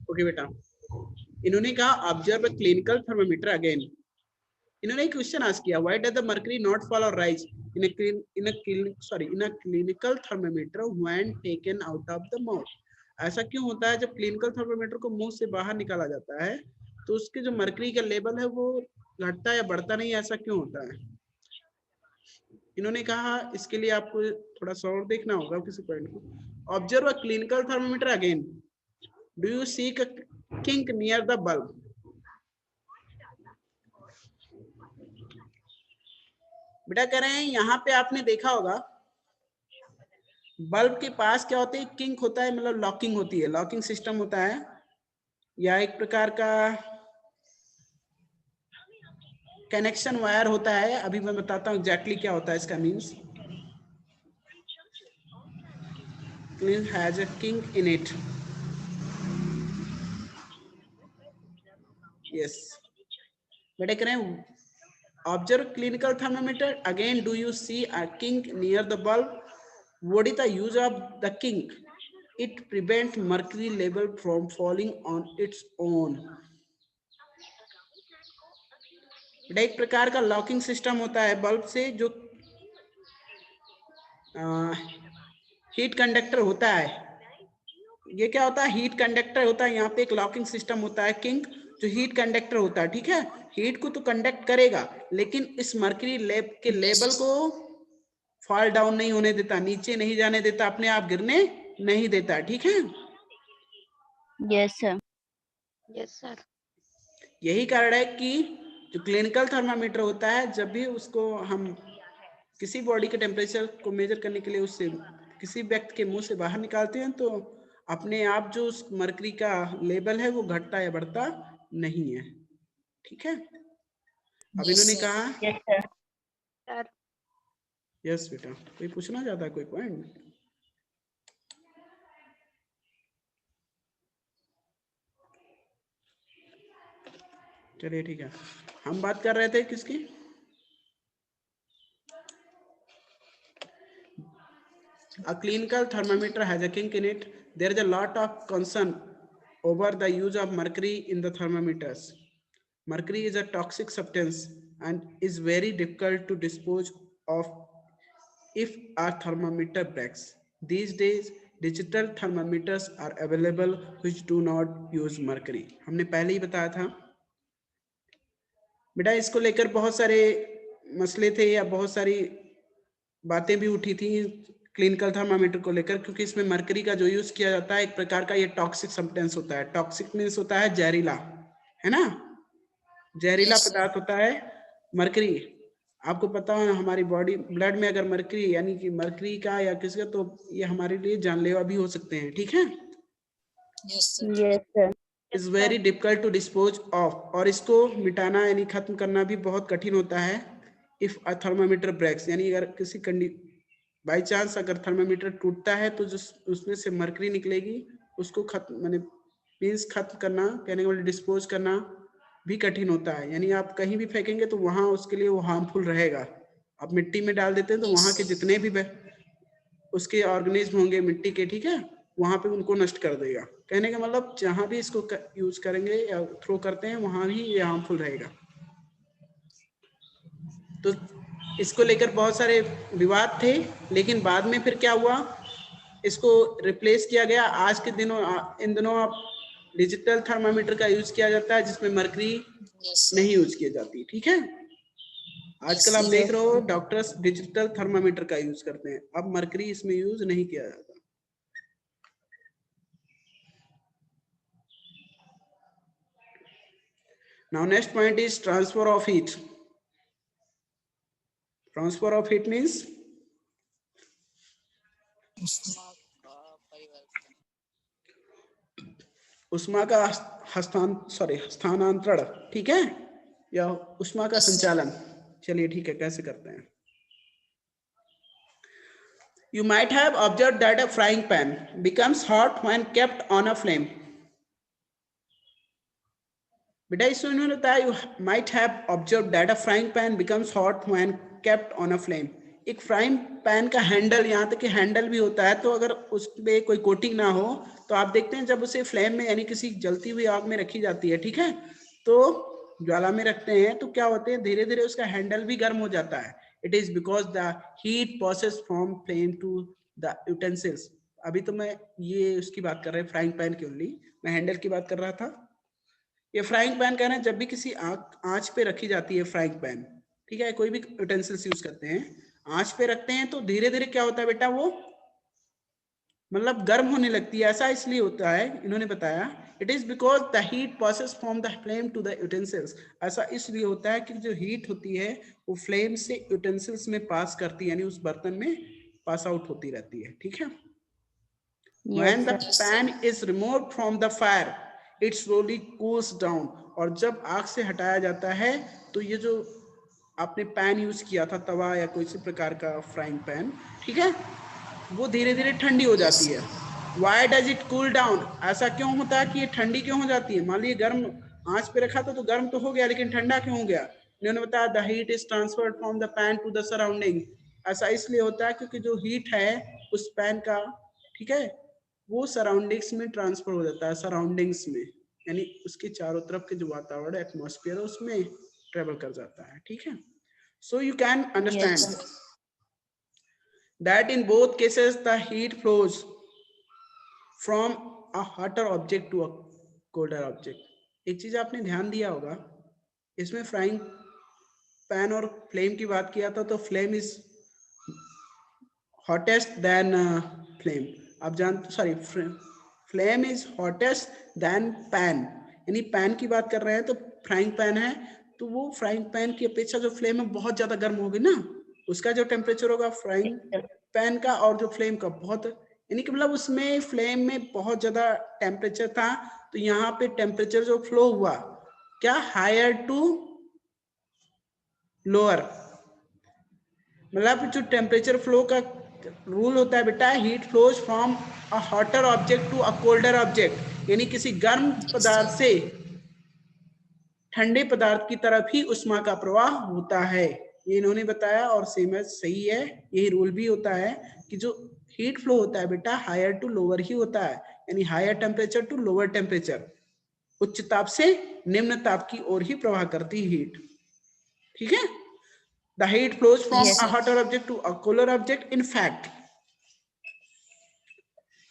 S1: ओके बेटा, इन्होंने कहा ऑब्जर्व क्लिनिकल थर्मामीटर अगेन। इन्होंने एक क्वेश्चन आस्क किया, why does the mercury not fall or rise in a clinical thermometer when taken out of the mouth. ऐसा क्यों होता है जब क्लिनिकल थर्मामीटर को मुंह से बाहर निकाला जाता है तो उसके जो मर्करी का लेवल है वो घटता या बढ़ता नहीं, ऐसा क्यों होता है? इन्होंने कहा इसके लिए आपको थोड़ा सा और देखना होगा किसी पॉइंट को। Observe a clinical thermometer again, do you see a kink near the bulb? बेटा कह रहे हैं यहाँ पे आपने देखा होगा बल्ब के पास क्या होता है, किंक होता है, मतलब लॉकिंग होती है, लॉकिंग सिस्टम होता है, या एक प्रकार का कनेक्शन वायर होता है। अभी मैं बताता हूँ एग्जैक्टली क्या होता है इसका means. Has a kink in it. Yes बेटा कह रहे हैं observe clinical thermometer again, do you see a kink near the bulb? What is the use of the kink? It prevents mercury level from falling on its own. एक प्रकार का locking system होता है bulb से, जो heat conductor होता है। ये क्या होता है, हीट कंडक्टर होता है। यहाँ पे एक लॉकिंग सिस्टम होता है किंक, जो हीट कंडक्टर होता है, ठीक है। हीट को तो कंडक्ट करेगा लेकिन इस मर्क्यूरी के लेवल को फॉल डाउन नहीं होने देता, नीचे नहीं जाने देता, अपने आप गिरने नहीं देता, ठीक है।
S3: Yes, sir. Yes, sir.
S1: यही कारण है कि जो क्लिनिकल थर्मामीटर होता है, जब भी उसको हम किसी बॉडी के टेम्परेचर को मेजर करने के लिए उससे किसी व्यक्ति के मुंह से बाहर निकालते हैं तो अपने आप जो उस मर्करी का लेवल है वो घटता या बढ़ता नहीं है, ठीक है। अब इन्होंने कहा
S3: Yes, sir. Sir.
S1: यस बेटा, कोई पूछना चाहता है कोई पॉइंट? चलिए ठीक है, हम बात कर रहे थे किसकी? A clinical thermometer has a kink in it. There is a lot of concern over the use of mercury in the thermometers. Mercury is a toxic substance and is very difficult to dispose of if our thermometer breaks. These days, digital thermometers are available which do not use mercury. हमने पहले ही बताया था बेटा, इसको लेकर बहुत सारे मसले थे या बहुत सारी बातें भी उठी थी क्लिनिकल थर्मामीटर को लेकर, क्योंकि इसमें मर्करी का जो यूज किया जाता है एक प्रकार का ये टॉक्सिक सब्सटेंस होता है। टॉक्सिक मीन्स होता है जहरीला, है ना, जहरीला पदार्थ होता है मर्करी। आपको पता है हमारी बॉडी ब्लड में अगर मर्करी यानी कि मर्करी का या किसी का, तो ये हमारे लिए जानलेवा भी हो सकते हैं, ठीक है।
S3: Yes, sir.
S1: Is very difficult to dispose of, और इसको मिटाना यानी खत्म करना भी बहुत कठिन होता है। इफ अ थर्मामीटर ब्रेक्स, यानी अगर किसी बाई चांस अगर थर्मामीटर टूटता है तो जो उसमें से मर्करी निकलेगी उसको खत्म मीन्स खत्म करना, कहने का मतलब डिस्पोज करना भी कठिन होता है, यानी आप कहीं भी फेंकेंगे तो वहां उसके लिए वो हार्मफुल रहेगा। आप मिट्टी में डाल देते हैं तो वहां के जितने भी उसके ऑर्गेनिज्म होंगे मिट्टी के, ठीक है, वहां पे उनको नष्ट कर देगा। कहने का मतलब जहां भी इसको यूज करेंगे या थ्रो करते हैं वहां भी ये हार्मफुल रहेगा। तो इसको लेकर बहुत सारे विवाद थे, लेकिन बाद में फिर क्या हुआ, इसको रिप्लेस किया गया। आज के दिनों इन दिनों आप डिजिटल थर्मामीटर का यूज किया जाता है जिसमें मरकरी नहीं यूज की जाती, ठीक है। आजकल आप देख रहे हो डॉक्टर्स डिजिटल थर्मामीटर का यूज करते हैं, अब मरकरी इसमें यूज नहीं किया जाता। Now next point is transfer of heat. Transfer of heat means उष्मा का हस्तांतरण, ठीक है, या उष्मा का संचालन। चलिए ठीक है, कैसे करते हैं। You might have observed that a frying pan becomes hot when kept on a flame. बेटा इसमें उन्होंने बताया you might have observed that a frying pan becomes hot when kept on a flame. एक फ्राइंग पैन का handle, यहाँ तक कि handle भी होता है, तो अगर उस पे कोई कोटिंग ना हो तो आप देखते हैं जब उसे फ्लेम में यानी किसी जलती हुई आग में रखी जाती है, ठीक है, तो ज्वाला में रखते हैं तो क्या होते हैं, धीरे धीरे उसका हैंडल भी गर्म हो जाता है। It is because the heat process from flame to the utensils. अभी तो मैं ये उसकी बात कर रहा हूँ फ्राइंग पैन की, ओनली मैं हैंडल की बात कर रहा था। ये फ्राइंग पैन कहना है जब भी किसी आंच पे रखी जाती है फ्राइंग पैन, ठीक है, कोई भी यूटेंसिल्स यूज करते हैं, आंच पे रखते हैं तो धीरे धीरे क्या होता है बेटा, वो मतलब गर्म होने लगती है। ऐसा इसलिए होता है, इन्होंने बताया, it is because the heat passes from the flame to the utensils. ऐसा इसलिए होता है कि जो हीट होती है वो फ्लेम से यूटेंसिल्स में पास करती है, यानी उस बर्तन में पास आउट होती रहती है, ठीक है। When the pan is removed from the fire, it slowly cools down. और जब आग से हटाया जाता है तो ये जो आपने पैन यूज किया था, तवा या कोई सी प्रकार का फ्राइंग पैन, ठीक है, वो धीरे धीरे ठंडी हो जाती है। Why does it cool down? ऐसा क्यों होता है कि ये ठंडी क्यों हो जाती है? मान लीजिए गर्म आंच पे रखा था तो गर्म तो हो गया, लेकिन ठंडा क्यों हो गया? इन्होंने बताया the heat is transferred from the pan to the surrounding. ऐसा इसलिए होता है क्योंकि जो हीट है उस पैन का, ठीक है, वो सराउंडिंग्स में ट्रांसफर हो जाता है, सराउंडिंग्स में, यानी उसके चारों तरफ के जो वातावरण एटमॉस्फेयर है उसमें ट्रेवल कर जाता है, ठीक है। So you can understand that in both cases the heat flows from a hotter object to a colder object. एक चीज आपने ध्यान दिया होगा, इसमें फ्राइंग पैन और फ्लेम की बात किया था, तो flame is hottest than flame. आप जानते, sorry, flame is hottest than pan, यानी पैन की बात कर रहे हैं तो फ्राइंग पैन है तो वो फ्राइंग पैन की अपेक्षा जो फ्लेम है बहुत ज्यादा गर्म होगी ना, उसका जो टेम्परेचर होगा फ्राइंग पैन का और जो फ्लेम का बहुत, यानी कि मतलब उसमें फ्लेम में बहुत ज्यादा टेम्परेचर था, तो यहाँ पे टेम्परेचर जो फ्लो हुआ क्या, हायर टू लोअर, मतलब जो टेम्परेचर फ्लो का रूल होता है बेटा, heat flows from a hotter object to a colder object, यानी किसी गर्म पदार्थ से ठंडे पदार्थ की तरफ ही उष्मा का प्रवाह होता है, ये इन्होंने बताया और सेम है, सही है। यही रूल भी होता है कि जो हीट फ्लो होता है बेटा हायर टू लोअर ही होता है, यानी higher temperature to lower temperature, उच्च ताप से निम्न ताप की ओर ही प्रवाह करती हीट, ठीक है। The heat flows from a hotter object to a cooler object. In fact,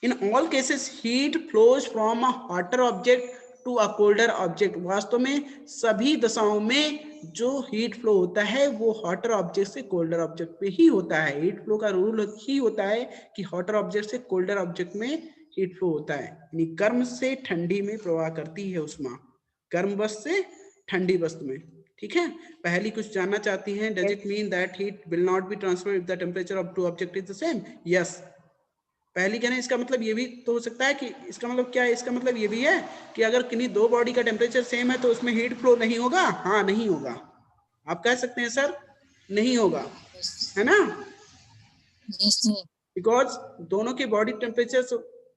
S1: in all cases, heat flows from a hotter object to a colder object. वास्तव में सभी दशाओं में जो हीट फ्लो होता है वो हॉटर ऑब्जेक्ट से कोल्डर ऑब्जेक्ट पे ही होता है। हीट फ्लो का रूल ही होता है कि हॉटर ऑब्जेक्ट से कोल्डर ऑब्जेक्ट में हीट फ्लो होता है, यानी गर्म से ठंडी में प्रवाह करती है उष्मा, गर्म वस्तु से ठंडी वस्तु में, ठीक है। पहली कुछ जानना चाहती हैं, does it mean that heat will not be transferred if the temperature of two object is the same? Yes. Paheli कहना इसका मतलब ये भी तो हो सकता है कि इसका मतलब क्या है, इसका मतलब ये भी है कि अगर किन्हीं दो बॉडी का टेम्परेचर सेम है तो उसमें हीट फ्लो नहीं होगा? हाँ, नहीं होगा। आप कह सकते हैं सर नहीं होगा, है ना, बिकॉज दोनों के बॉडी टेम्परेचर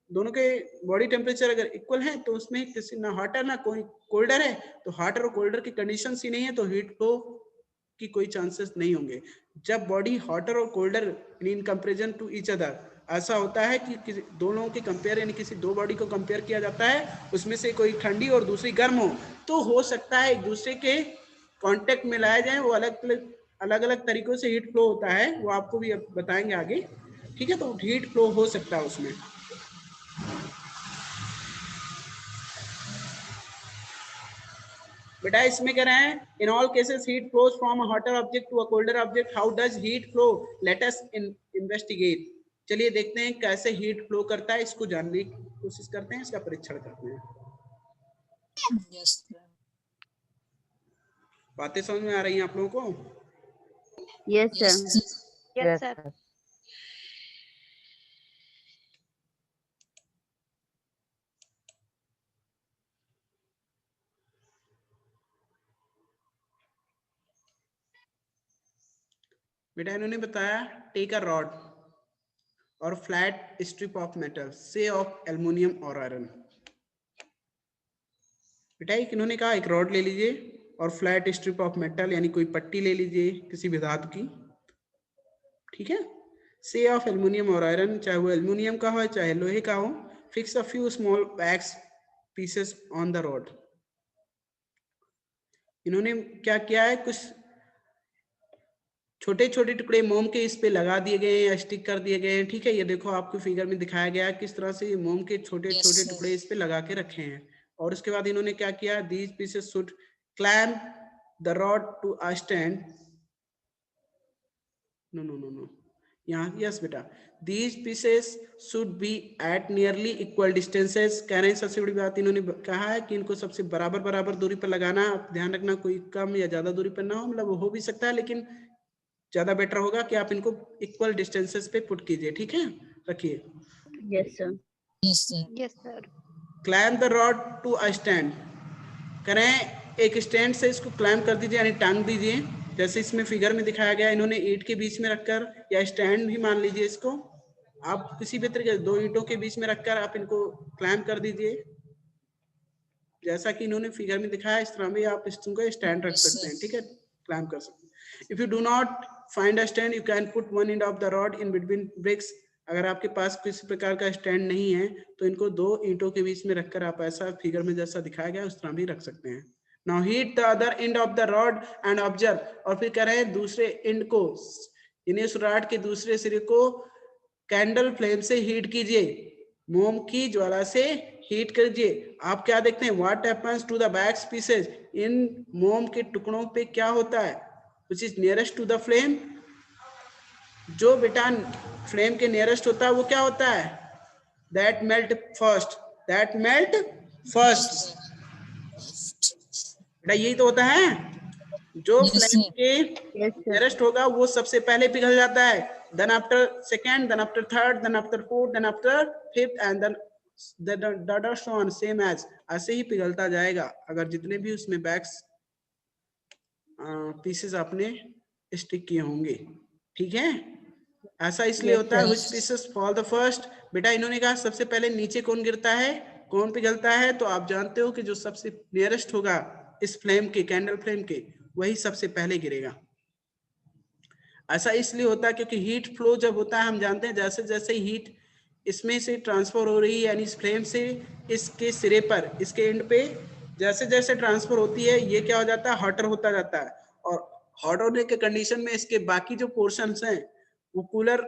S1: दोनों के बॉडी टेम्परेचर अगर इक्वल है तो उसमें किसी ना हॉटर ना कोई कोल्डर है, तो हॉटर और कोल्डर की कंडीशंस ही नहीं है, तो हीट फ्लो की कोई चांसेस नहीं होंगे। जब बॉडी हॉटर और colder in comparison to each other, ऐसा होता है कि दोनों के कंपेयर यानी किसी दो बॉडी को कंपेयर किया जाता है, उसमें से कोई ठंडी और दूसरी गर्म हो, तो हो सकता है एक दूसरे के कांटेक्ट में लाया जाए, वो अलग अलग तरीकों से हीट फ्लो होता है, वो आपको भी अब बताएंगे आगे, ठीक है। तो हीट फ्लो हो सकता है उसमें। बेटा इसमें कह रहे हैं in all cases heat flows from a hotter object to a colder object, how does heat flow, let us investigate. चलिए देखते हैं कैसे हीट फ्लो करता है, इसको जानने की कोशिश करते हैं, इसका परीक्षण करते हैं।
S2: Yes, sir.
S1: बातें समझ में आ रही हैं आप लोगों को?
S3: Yes, sir.
S2: Yes, sir.
S3: Yes, sir.
S1: बेटा इन्होंने बताया टेक अ रॉड और फ्लैट स्ट्रिप ऑफ मेटल से ऑफ एल्युमिनियम और आयरन। बेटा एक इन्होंने कहा एक रॉड ले लीजिए और फ्लैट स्ट्रिप ऑफ मेटल यानी कोई पट्टी ले लीजिए किसी भी धातु की, ठीक है। से ऑफ एल्युमिनियम और आयरन, चाहे वो एल्युमिनियम का हो चाहे लोहे का हो, fix a few small wax pieces on the rod. इन्होंने क्या किया है, कुछ छोटे छोटे टुकड़े मोम के इस पे लगा दिए गए हैं या स्टिक कर दिए गए हैं, ठीक है। ये देखो आपको फिगर में दिखाया गया है किस तरह से मोम के छोटे
S2: Yes,
S1: छोटे
S2: sir.
S1: टुकड़े इस पे लगा के रखे हैं। और उसके बाद इन्होंने क्या किया, these pieces should clamp the rod to a stand, no no no no, यहाँ यस बेटा, these pieces should be at nearly equal distances. कह रहे हैं सबसे बड़ी बात इन्होंने कहा है कि इनको सबसे बराबर बराबर दूरी पर लगाना, ध्यान रखना कोई कम या ज्यादा दूरी पर ना हो, मतलब हो भी सकता है लेकिन ज्यादा बेटर होगा कि आप इनको इक्वल डिस्टेंसेस पे पुट कीजिए, ठीक है। रखिए,
S3: Yes, sir.
S2: Yes, sir.
S3: Yes, sir.
S1: Clamp the rod to a stand, करें एक स्टैंड से इसको क्लाइम कर दीजिए यानी टांग दीजिए, जैसे इसमें फिगर में दिखाया गया, इन्होंने ईंट के बीच में रखकर, या स्टैंड भी मान लीजिए इसको, आप किसी भी तरीके दो ईंटों के बीच में रखकर आप इनको क्लाइम कर दीजिए, जैसा कि इन्होंने फिगर में दिखाया इस तरह भी आप इसको स्टैंड रख
S2: Yes,
S1: सकते हैं,
S2: sir.
S1: ठीक है, क्लाइम कर सकते हैं। If you do not find a stand you can put one end of the rod in between bricks, अगर आपके पास किसी प्रकार का स्टैंड नहीं है तो इनको दो ईंटों के बीच में रखकर आप ऐसा फिगर में जैसा दिखाया गया उस तरह भी रख सकते हैं। Now heat the other and of the rod and observe, और फिर कह रहे हैं दूसरे एंड को, यानी उस रॉड के दूसरे सिरे को कैंडल फ्लेम से हीट कीजिए, मोम की ज्वाला से हीट कीजिए। आप क्या देखते हैं, what happens to the wax pieces, इन मोम के टुकड़ों पे क्या होता है, which is nearest to the flame, जो बेटा फ्लेम के नियरेस्ट होता है वो क्या होता है, that melt first, that melt first,
S2: Sir.
S1: बेटा यही तो होता है, जो
S2: Yes,
S1: फ्लेम
S2: sir.
S1: के
S3: Yes, sir.
S1: नियरेस्ट होगा वो सबसे पहले पिघल जाता है, then after second, then after third, then after fourth, then after fifth and then so same as, ऐसे ही पिघलता जाएगा अगर जितने भी उसमें बैक्स पीसेस आपने स्टिक किए होंगे, ठीक है। ऐसा इसलिए
S3: Yes,
S1: होता है
S3: sir.
S1: Which pieces fall the first, बेटा इन्होंने कहा सबसे पहले नीचे कौन गिरता है, कौन पिघलता है, तो आप जानते हो कि जो सबसे नियरेस्ट होगा इस फ्लेम के, कैंडल फ्लेम के, वही सबसे पहले गिरेगा। ऐसा इसलिए होता है क्योंकि हीट फ्लो जब होता है हम जानते हैं जैसे जैसे हीट इसमें से ट्रांसफर हो रही है, यानी इस फ्लेम से इसके सिरे पर, इसके एंड पे जैसे जैसे ट्रांसफर होती है ये क्या हो जाता है, हॉटर होता जाता है, और हॉट होने के कंडीशन में इसके बाकी जो पोर्शंस हैं वो कूलर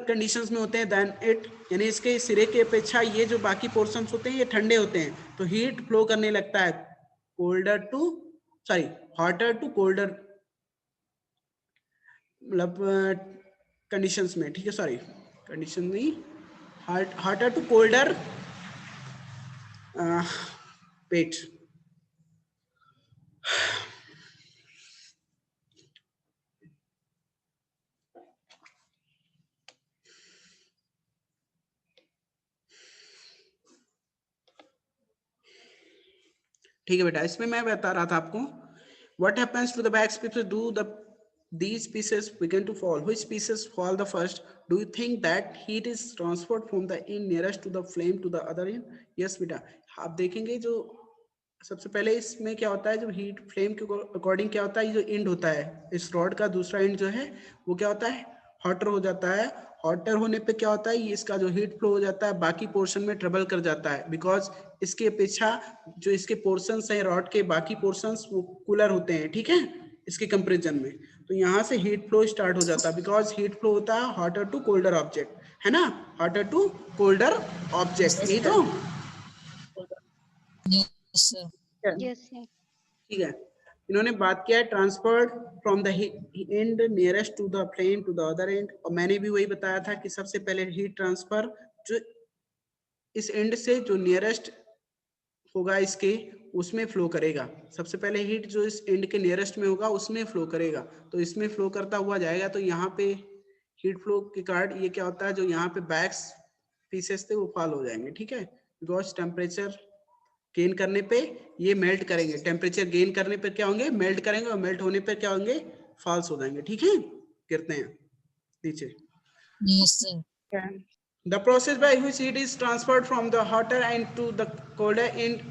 S1: कंडीशंस में होते हैं देन इट, यानी इसके सिरे की अपेक्षा ये जो बाकी पोर्शंस होते हैं ये ठंडे होते हैं, तो हीट फ्लो करने लगता है colder to sorry hotter to colder, मतलब कंडीशंस में, ठीक है, सॉरी कंडीशन नहीं, हार्टर टू कोल्डर पेट। ठीक है बेटा, इसमें मैं बता रहा था आपको what happens to the wax pieces do the these pieces begin to fall. Which pieces fall the first? Do you think that heat is transferred from the end nearest to the flame to the other end? Yes बेटा, आप देखेंगे जो सबसे पहले इसमें क्या होता है, जो हीट फ्लेम के अकॉर्डिंग क्या होता है, ये जो एंड होता है इस रॉड का दूसरा एंड जो है वो क्या होता है, हॉटर हो जाता है. हॉटर होने पे क्या होता है, ये इसका जो हीट फ्लो हो जाता है बाकी पोर्शन में ट्रबल कर जाता है, बिकॉज इसके अपेक्षा जो इसके पोर्शंस हैं रॉड के बाकी पोर्शंस वो कूलर होते हैं, ठीक है, इसके कंपेरिजन में. तो यहाँ से हीट फ्लो स्टार्ट हो जाता है, बिकॉज हीट फ्लो होता है हॉटर टू कोल्डर ऑब्जेक्ट, है ना, हॉटर टू कोल्डर ऑब्जेक्ट, यही तो.
S2: Yes, sir.
S3: Yes, sir.
S1: ठीक है, इन्होंने बात किया है transferred from the end nearest to the flame to the other end, और मैंने भी वही बताया था कि सबसे पहले हीट ट्रांसफर जो इस एंड से जो नियरेस्ट होगा इसके उसमें फ्लो करेगा. सबसे पहले हीट जो इस एंड के नियरेस्ट में होगा उसमें फ्लो करेगा, तो इसमें फ्लो करता हुआ जाएगा. तो यहाँ पे हीट फ्लो के कारण ये क्या होता है, जो यहाँ पे बैक्स पीसेस थे वो फॉल हो जाएंगे, ठीक है, बिकॉज टेम्परेचर गेन करने पे ये मेल्ट करेंगे, टेम्परेचर गेन करने पे क्या होंगे, मेल्ट करेंगे, और मेल्ट होने पे क्या होंगे, फॉल्स हो जाएंगे, ठीक है, गिरते हैं नीचे.
S2: Yes, sir.
S3: Yeah.
S1: The process by which heat is transferred from the hotter end to the colder end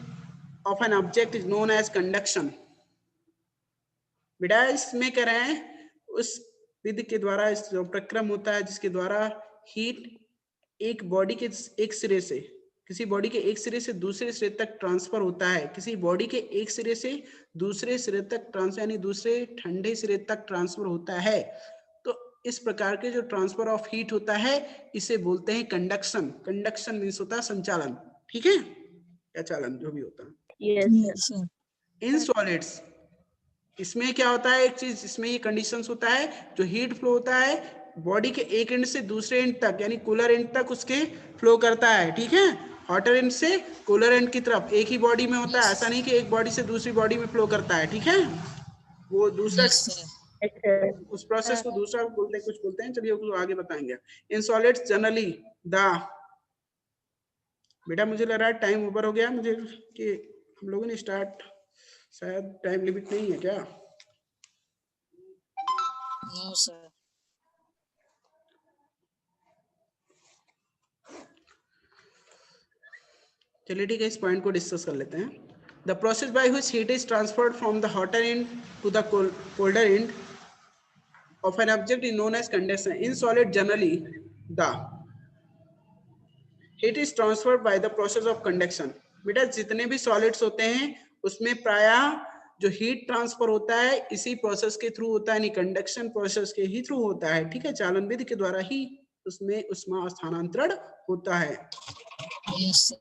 S1: of an object is known as conduction. बेटा इसमें कह रहे हैं उस विधि के द्वारा, इस जो प्रक्रम होता है जिसके द्वारा हीट एक बॉडी के एक सिरे से, किसी बॉडी के एक सिरे से दूसरे सिरे तक ट्रांसफर होता है, किसी बॉडी के एक सिरे से दूसरे सिरे तक ट्रांसफर यानी दूसरे ठंडे सिरे तक ट्रांसफर होता है. तो इस प्रकार के जो ट्रांसफर ऑफ हीट होता है इसे बोलते हैं कंडक्शन. कंडक्शन मीन्स होता है संचालन, ठीक है, या चालन जो भी होता है.
S3: Yes, sir.
S2: Yes, sir.
S1: In solids इसमें क्या होता है, एक चीज इसमें ये कंडीशंस होता है, जो हीट फ्लो होता है बॉडी के एक एंड से दूसरे एंड तक यानी कूलर एंड तक उसके फ्लो करता है, ठीक है, हॉटर एंड से कूलर एंड की तरफ एक ही बॉडी में होता है, ऐसा नहीं कि एक बॉडी से दूसरी बॉडी में फ्लो करता है, ठीक है, वो दूसरा
S2: Yes, sir.
S3: Yes, sir.
S1: उस प्रोसेस को दूसरा बोलते हैं, कुछ बोलते हैं, चलिए उसको आगे बताएंगे. इन सॉलिड्स जनरली द, बेटा मुझे लग रहा है टाइम ऊपर हो गया मुझे, कि हम लोगों ने स्टार्ट, शायद टाइम लिमिट नहीं है क्या.
S2: No, sir.
S1: चलिए ठीक है, इस पॉइंट को डिस्कस कर लेते हैं. The process by which heat is transferred from the hotter end to the colder end of an object is known as conduction. In solid generally the heat is transferred by the process of conduction. बेटा जितने भी solids होते हैं उसमें प्रायः जो heat transfer होता है इसी प्रोसेस के थ्रू होता है, यानी कंडक्शन प्रोसेस के ही थ्रू होता है, ठीक है, चालन विधि के द्वारा ही उसमें उष्मा स्थानांतरण होता है.
S2: Yes, sir.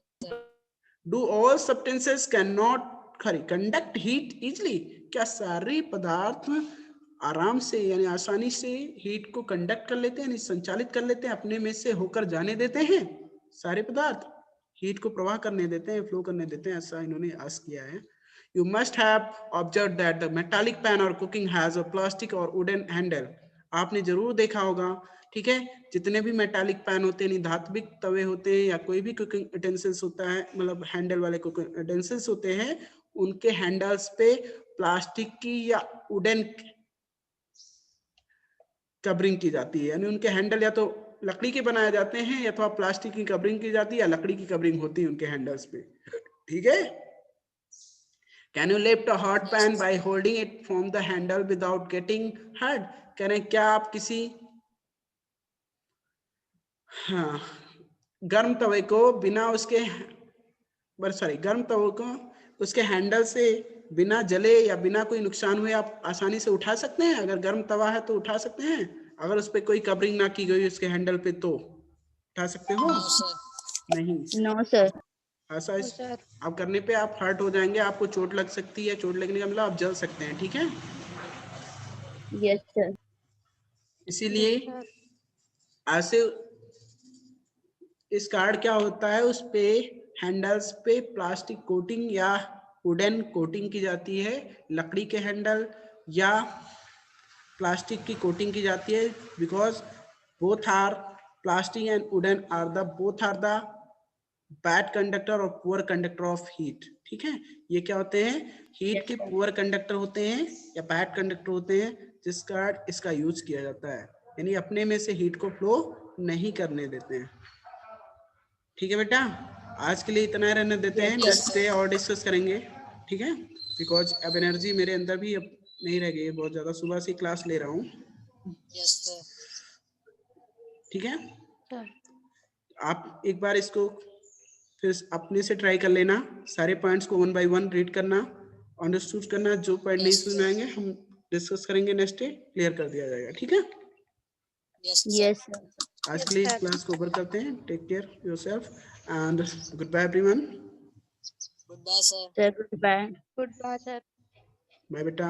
S1: Do all substances cannot conduct heat easily? क्या सारे पदार्थ आराम से यानी आसानी से हीट को कंडक्ट कर लेते हैं, यानी संचालित कर लेते हैं, अपने में से होकर जाने देते हैं? सारे पदार्थ हीट को प्रवाह करने देते हैं, फ्लो करने देते हैं, ऐसा इन्होंने आस्क किया है. You must have observed that the metallic pan or cooking has a plastic or wooden handle. आपने जरूर देखा होगा, ठीक है, जितने भी मेटालिक पैन होते हैं, धात्विक तवे होते हैं या कोई भी कुकिंग यूटेंसिल्स होता है, मतलब हैंडल वाले कुकिंग यूटेंसिल्स होते हैं, उनके हैंडल्स पे प्लास्टिक की या वुडन कवरिंग की जाती है, यानी उनके हैंडल या तो लकड़ी के बनाए जाते हैं या तो प्लास्टिक की कवरिंग की जाती है या लकड़ी की कवरिंग होती है उनके हैंडल्स पे, ठीक है. Can you lift a hot pan by holding it from the handle without getting hurt? कह रहे हैं क्या आप किसी गर्म तवे को बिना उसके गर्म तवे को उसके हैंडल से बिना जले या बिना कोई नुकसान हुए आप आसानी से उठा सकते हैं? अगर गर्म तवा है तो उठा सकते हैं, अगर उस पर कोई कवरिंग ना की गई उसके हैंडल पे तो उठा सकते हो?
S2: No, sir.
S1: नहीं.
S3: No, sir.
S1: ऐसा आप करने पे आप हर्ट हो जाएंगे, आपको चोट लग सकती है, चोट लगने का मतलब आप जल सकते हैं, ठीक है.
S3: Yes, sir.
S1: इसीलिए ऐसे इस कार्ड क्या होता है, उस पे हैंडल्स पे प्लास्टिक कोटिंग या वुडन कोटिंग की जाती है, लकड़ी के हैंडल या प्लास्टिक की कोटिंग की जाती है, because both are plastic and wooden are the bad conductor और पुअर कंडक्टर ऑफ हीट, ठीक है. ये क्या होते हैं, हीट के पुअर कंडक्टर होते हैं या बैड कंडक्टर होते हैं, जिसका इसका यूज किया जाता है, यानी अपने में से हीट को फ्लो नहीं करने देते हैं। ठीक है बेटा, आज के लिए इतना ही रहने देते हैं, नेक्स्ट डे और डिस्कस करेंगे। ठीक है, बिकॉज अब एनर्जी मेरे अंदर भी अब नहीं रह गई है बहुत ज्यादा, सुबह से क्लास ले रहा हूँ।
S2: Yes sir.
S1: ठीक है,
S3: सर
S1: आप एक बार इसको फिर अपने से ट्राई कर लेना, सारे पॉइंट्स को 1 बाय 1 रीड करना, अंडरस्टूड करना, जो पॉइंट नहीं समझ में आएंगे हम डिस्कस करेंगे, नेक्स्ट डे क्लियर कर दिया जाएगा। ठीक है,
S2: यस
S3: यस
S2: सर।
S3: सर
S1: आज के लिए इस क्लास को ओवर करते हैं। Take care yourself and good bye everyone.
S2: Good bye sir.
S3: Sir good bye
S1: bye बेटा।